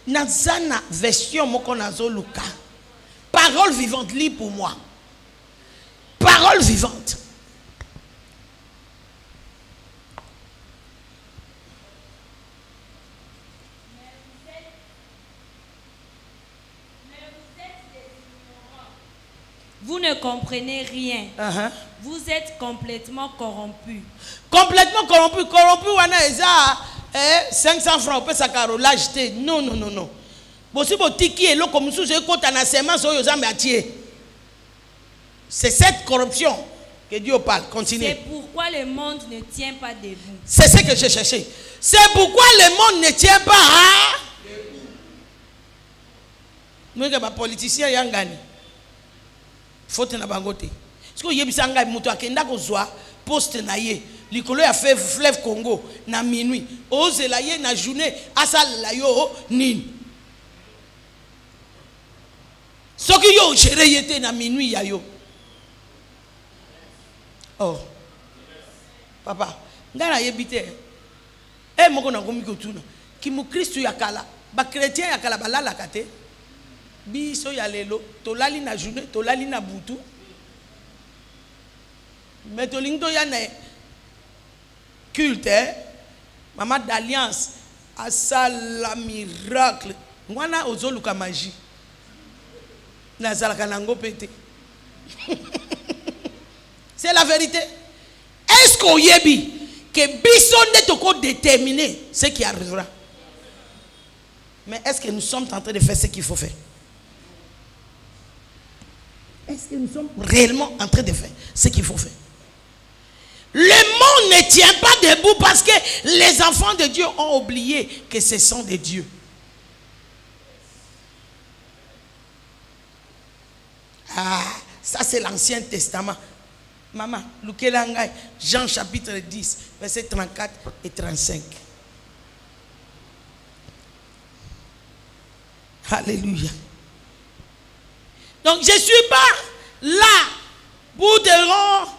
Nazana version moko nazo luka. Parole vivante, lis pour moi. Parole vivante. Vous ne comprenez rien. Vous êtes complètement corrompu. Complètement corrompu. Corrompu, wana eza 500 francs. On peut s'accaroler l'acheter. Non, non, non, non. C'est cette corruption que Dieu parle. Continue. C'est pourquoi le monde ne tient pas debout. C'est ce que j'ai cherché. C'est pourquoi le monde ne tient pas debout. Nous sommes politiciens yangani. Faute na bangote. Est-ce que yebisa ngai muto akenda kozwa poste na ye likolo ya fleuve Congo na minuit ozela ye na journée asala yo nini soki yo géré yete na minuit ya yo. Oh papa ngana yebite moko na komi kotuna ki mu Kristo yakala ba chrétien yakala balala kate biso ya lelo tolali na journée tolali na butu mais tolingo ya na culte mama d'alliance asala miracle ngwana ozoluka magie nazalaka nango pete. C'est la vérité. Est-ce qu'on yebi que biso ne toko déterminer ce qui arrivera? Mais est-ce que nous sommes en train de faire ce qu'il faut faire? Est-ce que nous sommes réellement en train de faire ce qu'il faut faire? Le monde ne tient pas debout parce que les enfants de Dieu ont oublié que ce sont des dieux. Ah, ça c'est l'Ancien Testament. Maman, Lukelangai, Jean chapitre 10, versets 34 et 35. Alléluia. Donc je ne suis pas là pour te rendre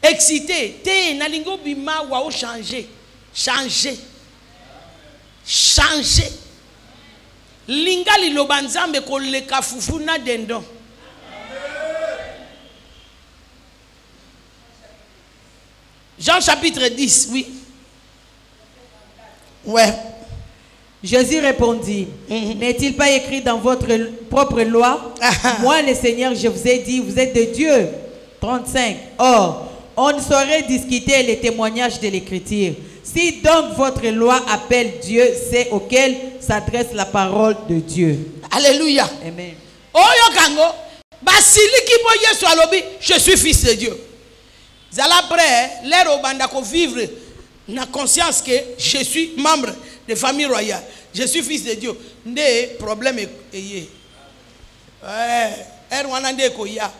excité. Te nalingo bima wa changer. Changer. Changer. Linga li lobanzambe ko le kafufuna dendon. Jean chapitre 10, oui. Ouais. Jésus répondit, n'est-il pas écrit dans votre propre loi? Moi, le Seigneur, je vous ai dit, vous êtes de Dieu. 35. Or, on ne saurait discuter les témoignages de l'Écriture. Si donc votre loi appelle Dieu, c'est auquel s'adresse la parole de Dieu. Alléluia. Amen. Oyo kango, basili ki bo Yesu alobi, je suis fils de Dieu. Zala prêt, l'air au bandako vivre na conscience que je suis membre de famille royale. Je suis fils de Dieu. Nde problème eye. Wana nde ko ya.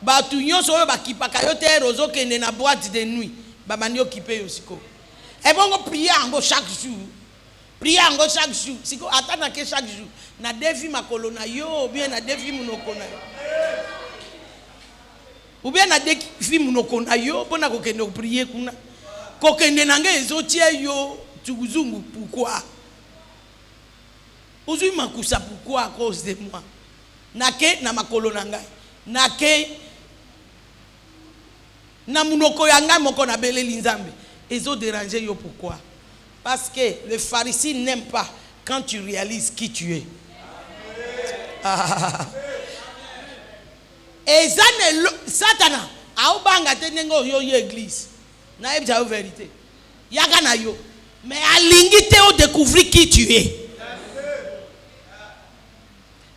Ba tu nyonso oyo bakipaka yo te rozo kende na boîte de nuit. Ba mani okipe yo siko. Et bon prier ango chaque jour. Prier ango chaque jour. Siko atana ke chaque jour. Na défi makolo na yo bien na défi munoko na yo. Ou bien na deki film nokona yo pona kokende prier kuna. Kokende nanga ezotia yo tuzungu pourquoi? Ozui makusa pourquoi à cause de moi? Nake na makolo nanga. Nake na munoko yanga moko na beleli nzambe. Ezo déranger yo pourquoi? Parce que le pharisien n'aime pas quand tu réalises qui tu es. Et ça Satana a obanga tenengo yo église. Na ebja o vérité. Yaga na yo. Mais à l'ingité au découvrir qui tu es.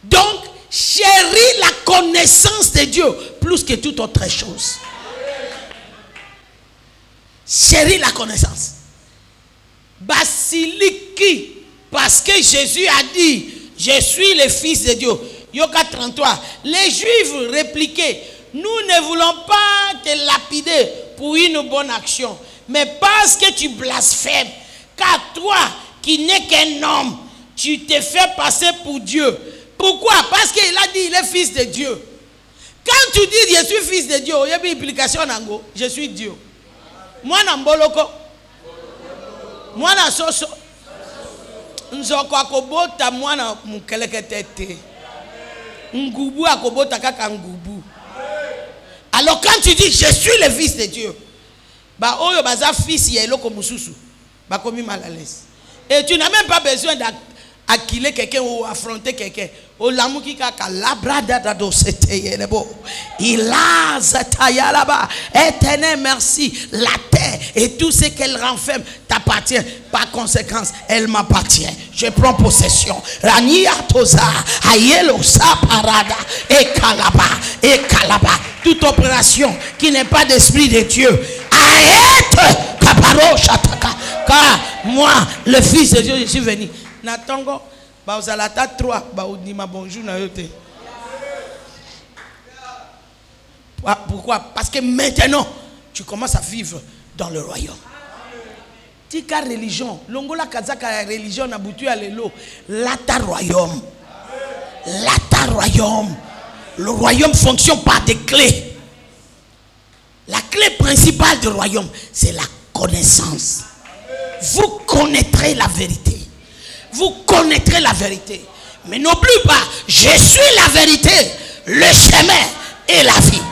Donc chéris la connaissance de Dieu plus que toute autre chose. Chéris la connaissance. Basiliki, parce que Jésus a dit, je suis le fils de Dieu. Yoka 33. Les Juifs répliquaient, nous ne voulons pas te lapider pour une bonne action, mais parce que tu blasphèmes, car toi qui n'es qu'un homme, tu te fais passer pour Dieu. Pourquoi? Parce qu'il a dit, il est fils de Dieu. Quand tu dis, je suis fils de Dieu, il y a une implication, je suis Dieu. Moi, je suis Mboloko. Moi, je suis Soso. Nzoko akobota mwana mukeleke tete. Ngubu akobota kaka ngubu. Alors quand tu dis je suis le fils de Dieu, bah oyo baza fils ya eloko mususu, bah komi mal à l'aise. Et tu n'as même pas besoin d'acquiler quelqu'un ou affronter quelqu'un. O lamuki kaka labrada do seteyelebo. Il a zataya là-bas. Éternel merci, la terre et tout ce qu'elle renferme t'appartient. Par conséquence, elle m'appartient. Je prends possession. Rania toza, ayelo sa parada et kalaba. Toute opération qui n'est pas d'esprit de Dieu, arrête kaparo shataka. Car moi, le fils de Dieu, je suis venu. Natango. Baozalata 3, baodima bonjour na yote. Pourquoi? Parce que maintenant, tu commences à vivre dans le royaume. Tika religion, longola kazaka religion na butu ya lelo, lata royaume. Lata royaume. Le royaume fonctionne par des clés. La clé principale du royaume, c'est la connaissance. Vous connaîtrez la vérité. Vous connaîtrez la vérité. Mais n'oublie pas, je suis la vérité, le chemin et la vie.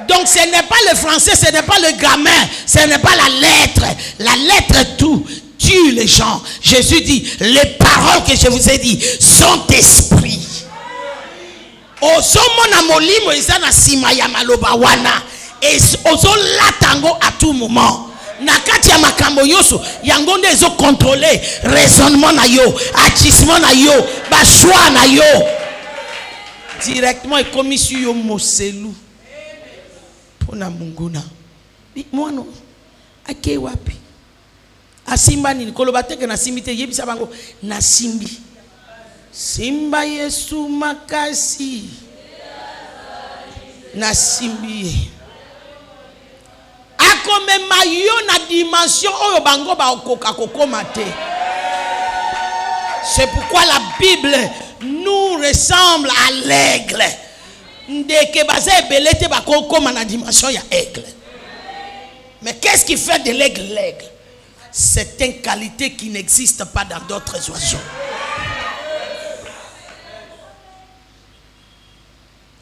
Donc ce n'est pas le français, ce n'est pas le grammaire, ce n'est pas la lettre. La lettre tout tue les gens. Jésus dit, les paroles que je vous ai dit sont esprit. Osomona molimo izana sima ya maloba wana. Et ozo latango à tout moment. Nakati ya makambo yoso yango nde ezo contrôler raisonnement na yo, agissement na yo, ba choix na yo. Directement et comme sur yo moselu. Pona munguna. Mwana ake wapi? Asimba ni koloba teke na simbite yebisa bango na simbi. Simba Yesu makasi. Na simbi. Akomema yo na dimension oyo bango ba okoka kokoma te. C'est pourquoi la Bible nous ressemble à l'aigle. Ndeke baza ebelete ba kokoma na dimension ya aigle. Mais qu'est-ce qui fait de l'aigle l'aigle? C'est une qualité qui n'existe pas dans d'autres oiseaux.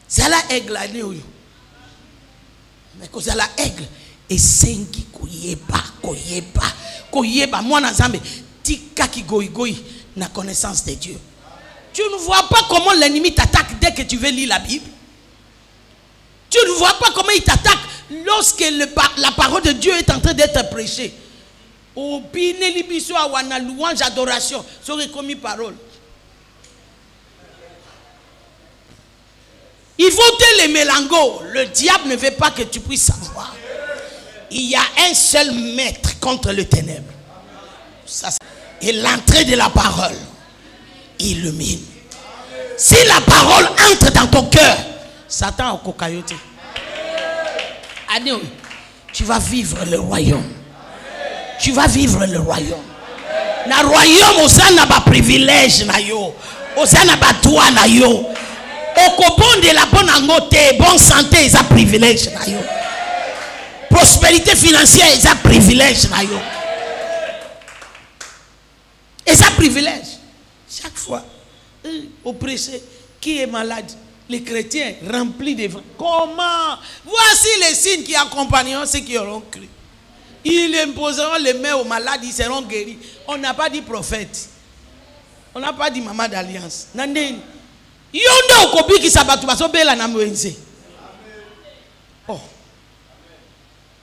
Zala aigle ani oyo. Mais ko zala aigle esengi koyeba mwana nzambe tika ki goigoi na connaissance de Dieu. Tu ne vois pas comment l'ennemi t'attaque dès que tu veux lire la Bible. Tu ne vois pas comment il t'attaque lorsque la parole de Dieu est en train d'être prêchée. Au bineli biso awana louange adoration serait comme une parole. Il faut te les mélango. Le diable ne veut pas que tu puisses savoir. Il y a un seul maître contre le ténèbre. Et l'entrée de la parole illumine. Si la parole entre dans ton cœur, Satan au cocayote. Tu vas vivre le royaume. Tu vas vivre le royaume. Le royaume, on n'a pas privilège, on n'a pas droit, Okobon de la bonne angote, bonne santé, ils ont privilège. Prospérité financière, ils ont privilège. Ils ont privilège. Chaque fois, au prêcher, qui est malade, les chrétiens remplis de vin. Comment? Voici les signes qui accompagneront ceux qui auront cru. Ils imposeront les mains aux malades, ils seront guéris. On n'a pas dit prophète. On n'a pas dit maman d'alliance. Nandeni. Yondo okobi ki sabatu baso bela na mwenze. Oh.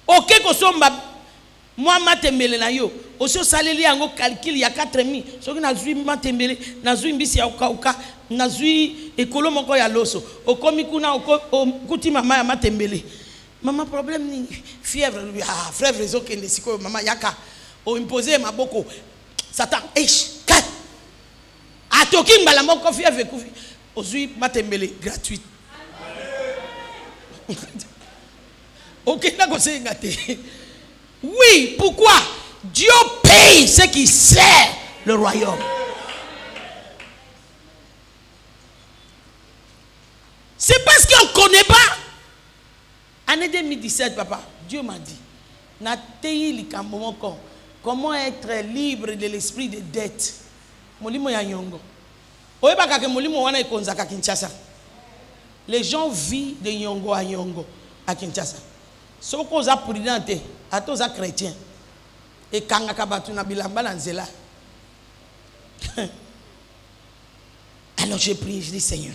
Ok kosomba moi matembele na yo. Oso saleli yango calcul ya 4000. Soki nazui matembele, nazui mbisi ya ukauka, nazui ekolo moko ya loso. Okomi kuna okuti mama ya matembele. Mama problème ni fièvre, ah frère réseau kende siko mama yaka o imposer maboko. Satan kat. Atoki mbala moko fièvre kufi. Ozui matembele gratuite. Ok, oui, pourquoi? Dieu paye ceux qui servent le royaume. C'est parce qu'on ne connaît pas. Année 2017, papa, Dieu m'a dit, comment être libre de l'esprit de dette. Les gens vivent de Nyongo à Nyongo à Kinshasa. Ce qu'on a prudent, à tous les chrétiens. Et quand on a battu Nabilamba Lanzela. Alors j'ai prié, je dis Seigneur,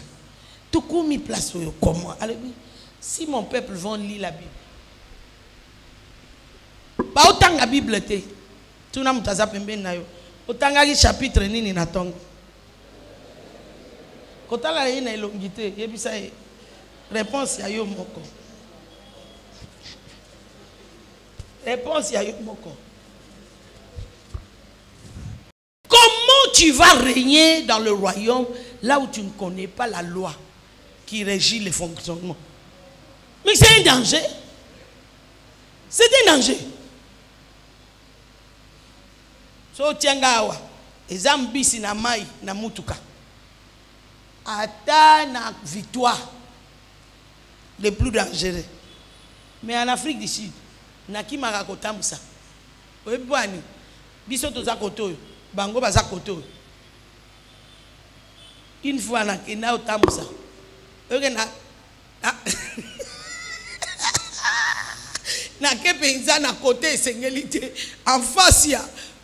tout comme mis place comment? Alors si mon peuple va lire la Bible, pas autant la Bible était, tout n'a pas pembe na yo. Autant la chapitre nini na tongo. Quand on a une longité, il y a une réponse à yo moko. Réponse à yo moko. Comment tu vas régner dans le royaume là où tu ne connais pas la loi qui régit le fonctionnement? Mais c'est un danger. C'est un danger. So tiangawa, ezambisi na mai na mutuka. Ata na victoire le plus dangereux. Mais en Afrique du Sud, naki marakota musa. Oebwani, biso toza koto, bango baza koto. Une fois na kena otamusa. Ogena na kepenza na côté sengelité en face ya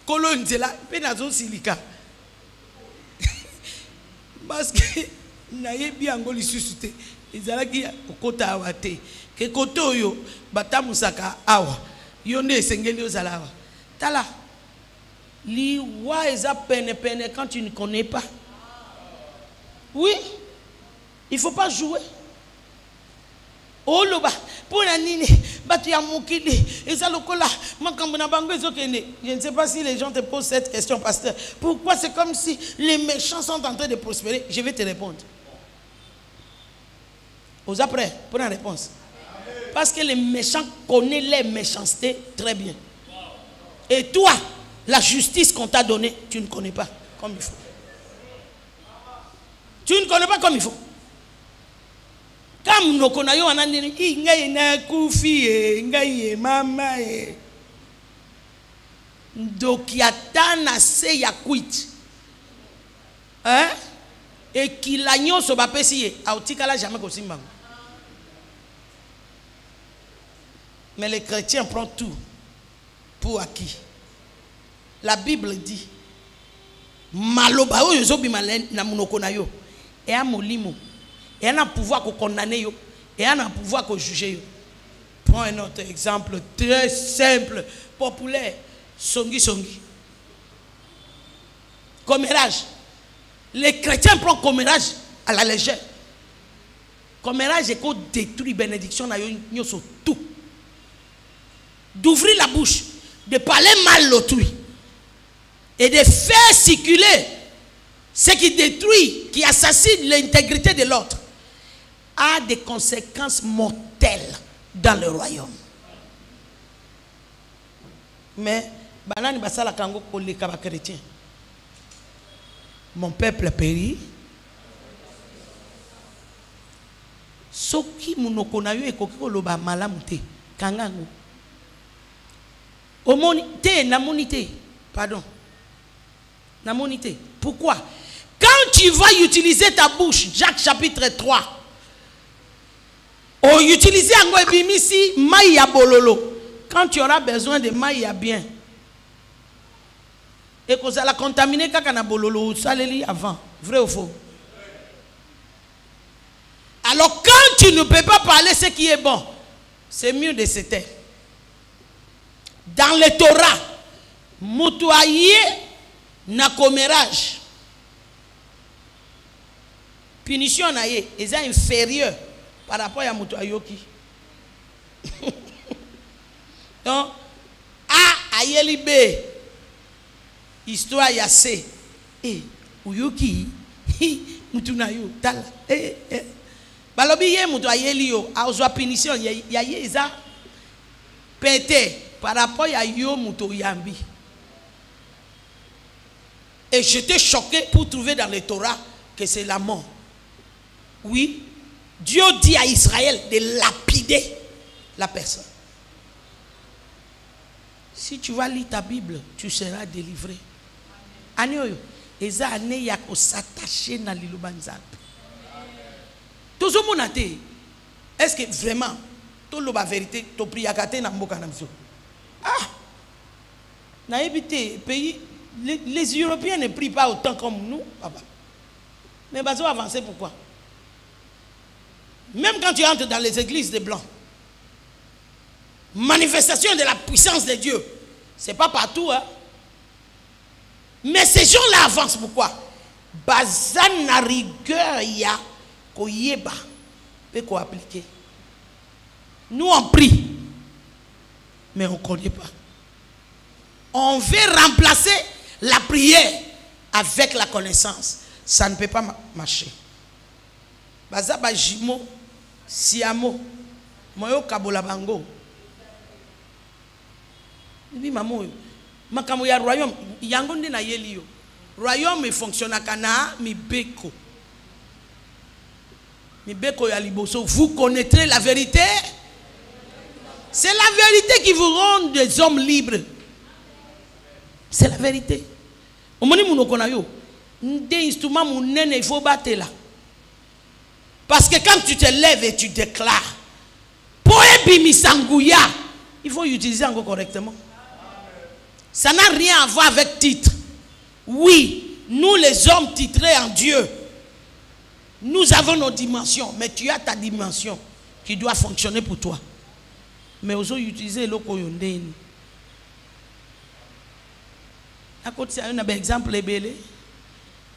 kolonzela pe nazo silika. Parce que nayebi yango lisusu te ezalaki kokota awa te ke koto yo batamusaka awa yo nde esengeli ozala awa tala liwa eza pene pene quand tu ne connais pas. Oui, il faut pas jouer. Oh loba pour la nini batu ya mokili eza lokola makambo na bango ezokende. Je ne sais pas si les gens te posent cette question, pasteur. Pourquoi c'est comme si les méchants sont en train de prospérer? Je vais te répondre. Vous êtes prêts pour la réponse? Parce que les méchants connaissent les méchancetés très bien. Et toi, la justice qu'on t'a donnée, tu ne connais pas comme il faut. Tu ne connais pas comme il faut. Comme nous connaissons, on a dit, il y a un koufi, il y a un mama. Donc, il y a un assez yakuit. Hein? Et qu'il a nion sur ma pessie, a otikala jamais qu'au simba. Mais les chrétiens prennent tout pour acquis. La Bible dit, maloba yo yozobi malen na munokona yo. Et à molimo. Et on a pouvoir qu'on condamner yo. Et on a pouvoir qu'on juger yo. Prends un autre exemple très simple, populaire. Songi songi. Commérage. Les chrétiens prennent commérage à la légère. Commérage est qu'on détruit bénédiction na yo sur tout. D'ouvrir la bouche, de parler mal l'autrui et de faire circuler ce qui détruit, qui assassine l'intégrité de l'autre, a des conséquences mortelles dans le royaume. Mais, banani basala kango koleka ba chrétien. Mon peuple périt. munoko na yo ekoki koloba malamu te kangango omoni te namoni te pardon namoni te. Pourquoi? Quand tu vas utiliser ta bouche, Jacques chapitre 3, utiliser ango ebimisi mai ya bololo. Quand tu auras besoin de mai ya bien, et que ça la contaminé kaka na bololo saleli avant, vrai ou faux? Alors quand tu ne peux pas parler ce qui est bon, c'est mieux de se taire. Dans le Torah, mutuaye na commérage, punition na ye, est inférieur par rapport à mutuayoki. Donc, A ayeli B, histoire ya C, uyoki, mutunayo, tala, balobi ye mutuayeli yo, a ozwa punition, ya ye eza pété par rapport à yo mutoyambi. Et j'étais choqué pour trouver dans le Torah que c'est la mort. Oui, Dieu dit à Israël de lapider la personne. Si tu vas lire ta Bible, tu seras délivré. Anéoyo, eza ane ya ko s'attacher na lilubanzap. Tozo monate, est-ce que vraiment tout le vérité, to priakate na mboka na mso? Ah, na évité pays. Les Européens ne prient pas autant comme nous, papa. Mais ils ont avancé pourquoi? Même quand tu entres dans les églises des Blancs, manifestation de la puissance de Dieu, ce n'est pas partout. Hein? Mais ces gens-là avancent pourquoi? Bazan na rigueur ya koyeba pe ko appliquer. Nous on prie, mais on ne connaît pas. On veut remplacer la prière avec la connaissance. Ça ne peut pas marcher. Baza ba jimo, siamo, moyo kabola bango. Ni maman, makamo ya royaume, yango nde na yeli yo. Royaume fonctionne kana mi beko. Mi beko ya liboso, vous connaîtrez la vérité. C'est la vérité qui vous rend des hommes libres. C'est la vérité. Il faut battre là. Parce que quand tu te lèves et tu déclares, il faut utiliser encore correctement. Ça n'a rien à voir avec titre. Oui, nous les hommes titrés en Dieu, nous avons nos dimensions, mais tu as ta dimension qui doit fonctionner pour toi. Mais aussi utiliser le koyondeni. À côté de ça, un exemple belé.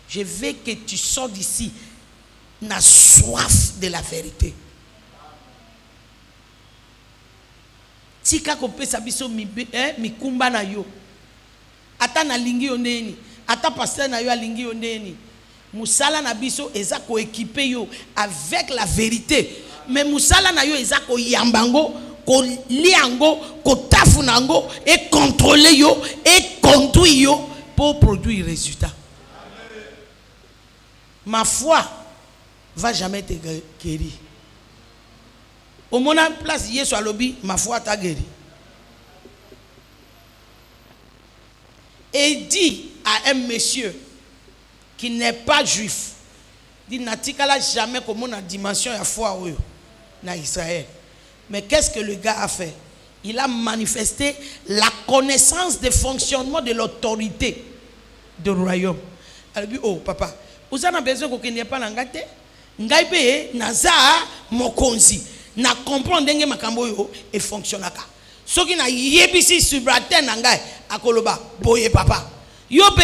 Je veux que tu sors d'ici, na soif de la vérité. Tika kope sabiso mi kumba na yo. Ata na lingi yondeni, ata pasteur na yo alingi yondeni. Musala na biso eza ko équiper yo avec la vérité. Mais musala na yo eza ko yambango, ko liango, ko tafunango et contrôler yo et conduire yo pour produire résultat. Ma foi va jamais te guérir. Au moment de place hier sur le lobby, ma foi t'a guéri. Et dit à un monsieur qui n'est pas juif, dit n'a jamais comme on a dimension à foi na Israël. Mais qu'est-ce que le gars a fait? Il a manifesté la connaissance des fonctionnements de l'autorité du royaume. Elle dit, oh papa, vous avez besoin qu'on n'y ait pas l'angate? Ngaïbe, naza, mokonzi, na comprendre d'enge makambo yo et fonctionnaka. Ce qui n'a yébisi subrate nangai, akoloba, boye papa. Yobe,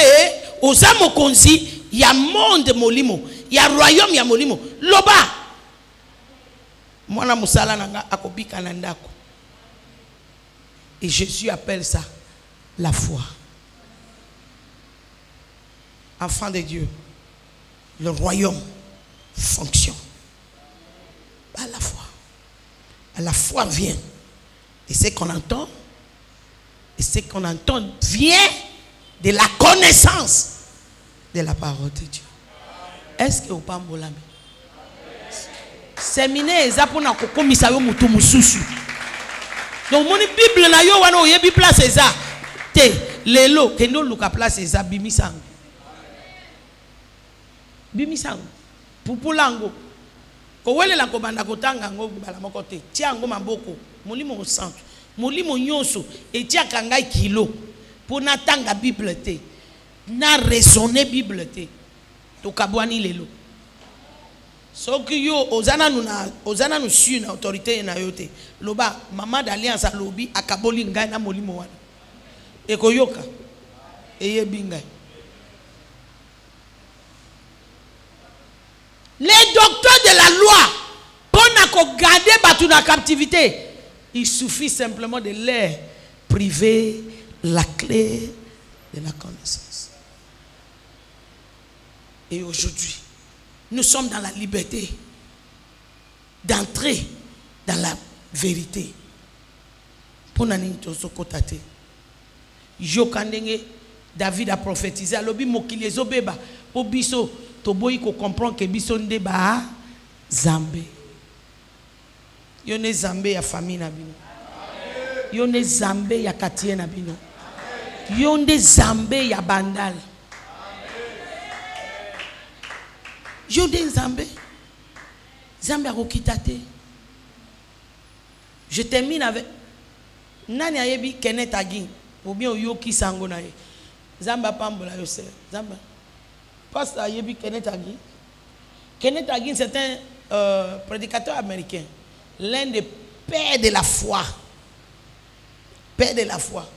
oza mokonzi, ya monde molimo, ya royaume ya molimo, loba. Mwana musala nanga akobika nandako. Et Jésus appelle ça la foi. Enfant de Dieu, le royaume fonctionne par la foi. La foi vient. Et ce qu'on entend, vient de la connaissance de la parole de Dieu. Est-ce que vous parlez? séminaire eza pour na kokomisa yo mutu mususu. Donc mon Bible na yo wana oyebi place eza te lelo kendo luka place eza bimisango. Bimisango. Pupulango. Kowelela ko banda kotanga ngo bala moko te. Tia ngo maboko. Molimo santo. Molimo nyonso etia kanga kilo pour na tanga Bible te. Na raisonner Bible te. To kabwani lelo. Soki yo ozana nu su na autorité na yote loba mama d'alliance lobi akaboli ngai na molimo wana ekoyoka eyebi ngai. Les docteurs de la loi pour garder batu na captivité, il suffit simplement de leur priver la clé de la connaissance. Et aujourd'hui nous sommes dans la liberté d'entrer dans la vérité. Pour nani tozo kotate. Yo kandenge David a prophétisé alobi mokili ezobeba po biso toboyi ko comprendre que biso ndeba Zambe. Yo ne Zambe ya famille na bino. Yo ne Zambe ya quartier na bino. Yo ne Zambe ya bandal. Yo de Zambé. Zambé a rokitate. Je termine avec Nani ayebi Kenneth Agin ou bien Yoki Sango na ye. Zamba pambola yo se. Zamba. Pasteur ayebi Kenneth Agin. Kenneth Agin c'est un prédicateur américain, l'un des pères de la foi. Père de la foi.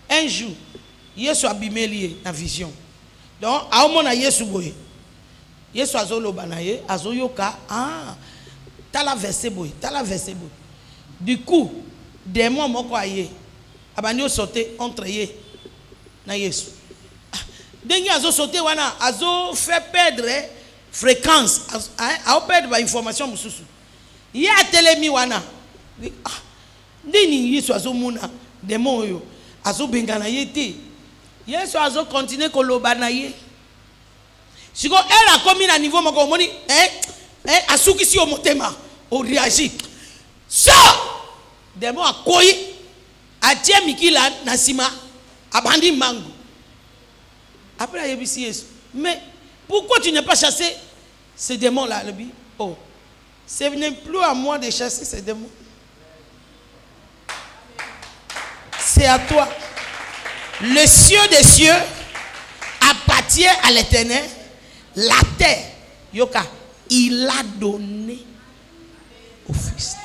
Un jour, Yesu abimé lié en vision. Donc a omona Yesu boye. Yesu azolo banaye azoyoka tala verset boy du coup démon moko aye abandi o sauter entre ye na Yesu dengi azo sauter wana azo fait perdre fréquence a perdre ba information mususu ye atelemi wana ndini Yesu azo muna démon yo azo bengana ye te Yesu azo continuer koloba na ye. Si elle a commis à niveau moko moni asuki si o motema o réagit so demo akoyi atie mikila na sima abandi mango après yebisi Yesu mais pourquoi tu n'as pas chassé ce démon là le bi oh ce n'est plus à moi de chasser ces démons, c'est à toi. Le ciel des cieux appartient à l'Éternel. La terre, Yoka, il a donné au Fils.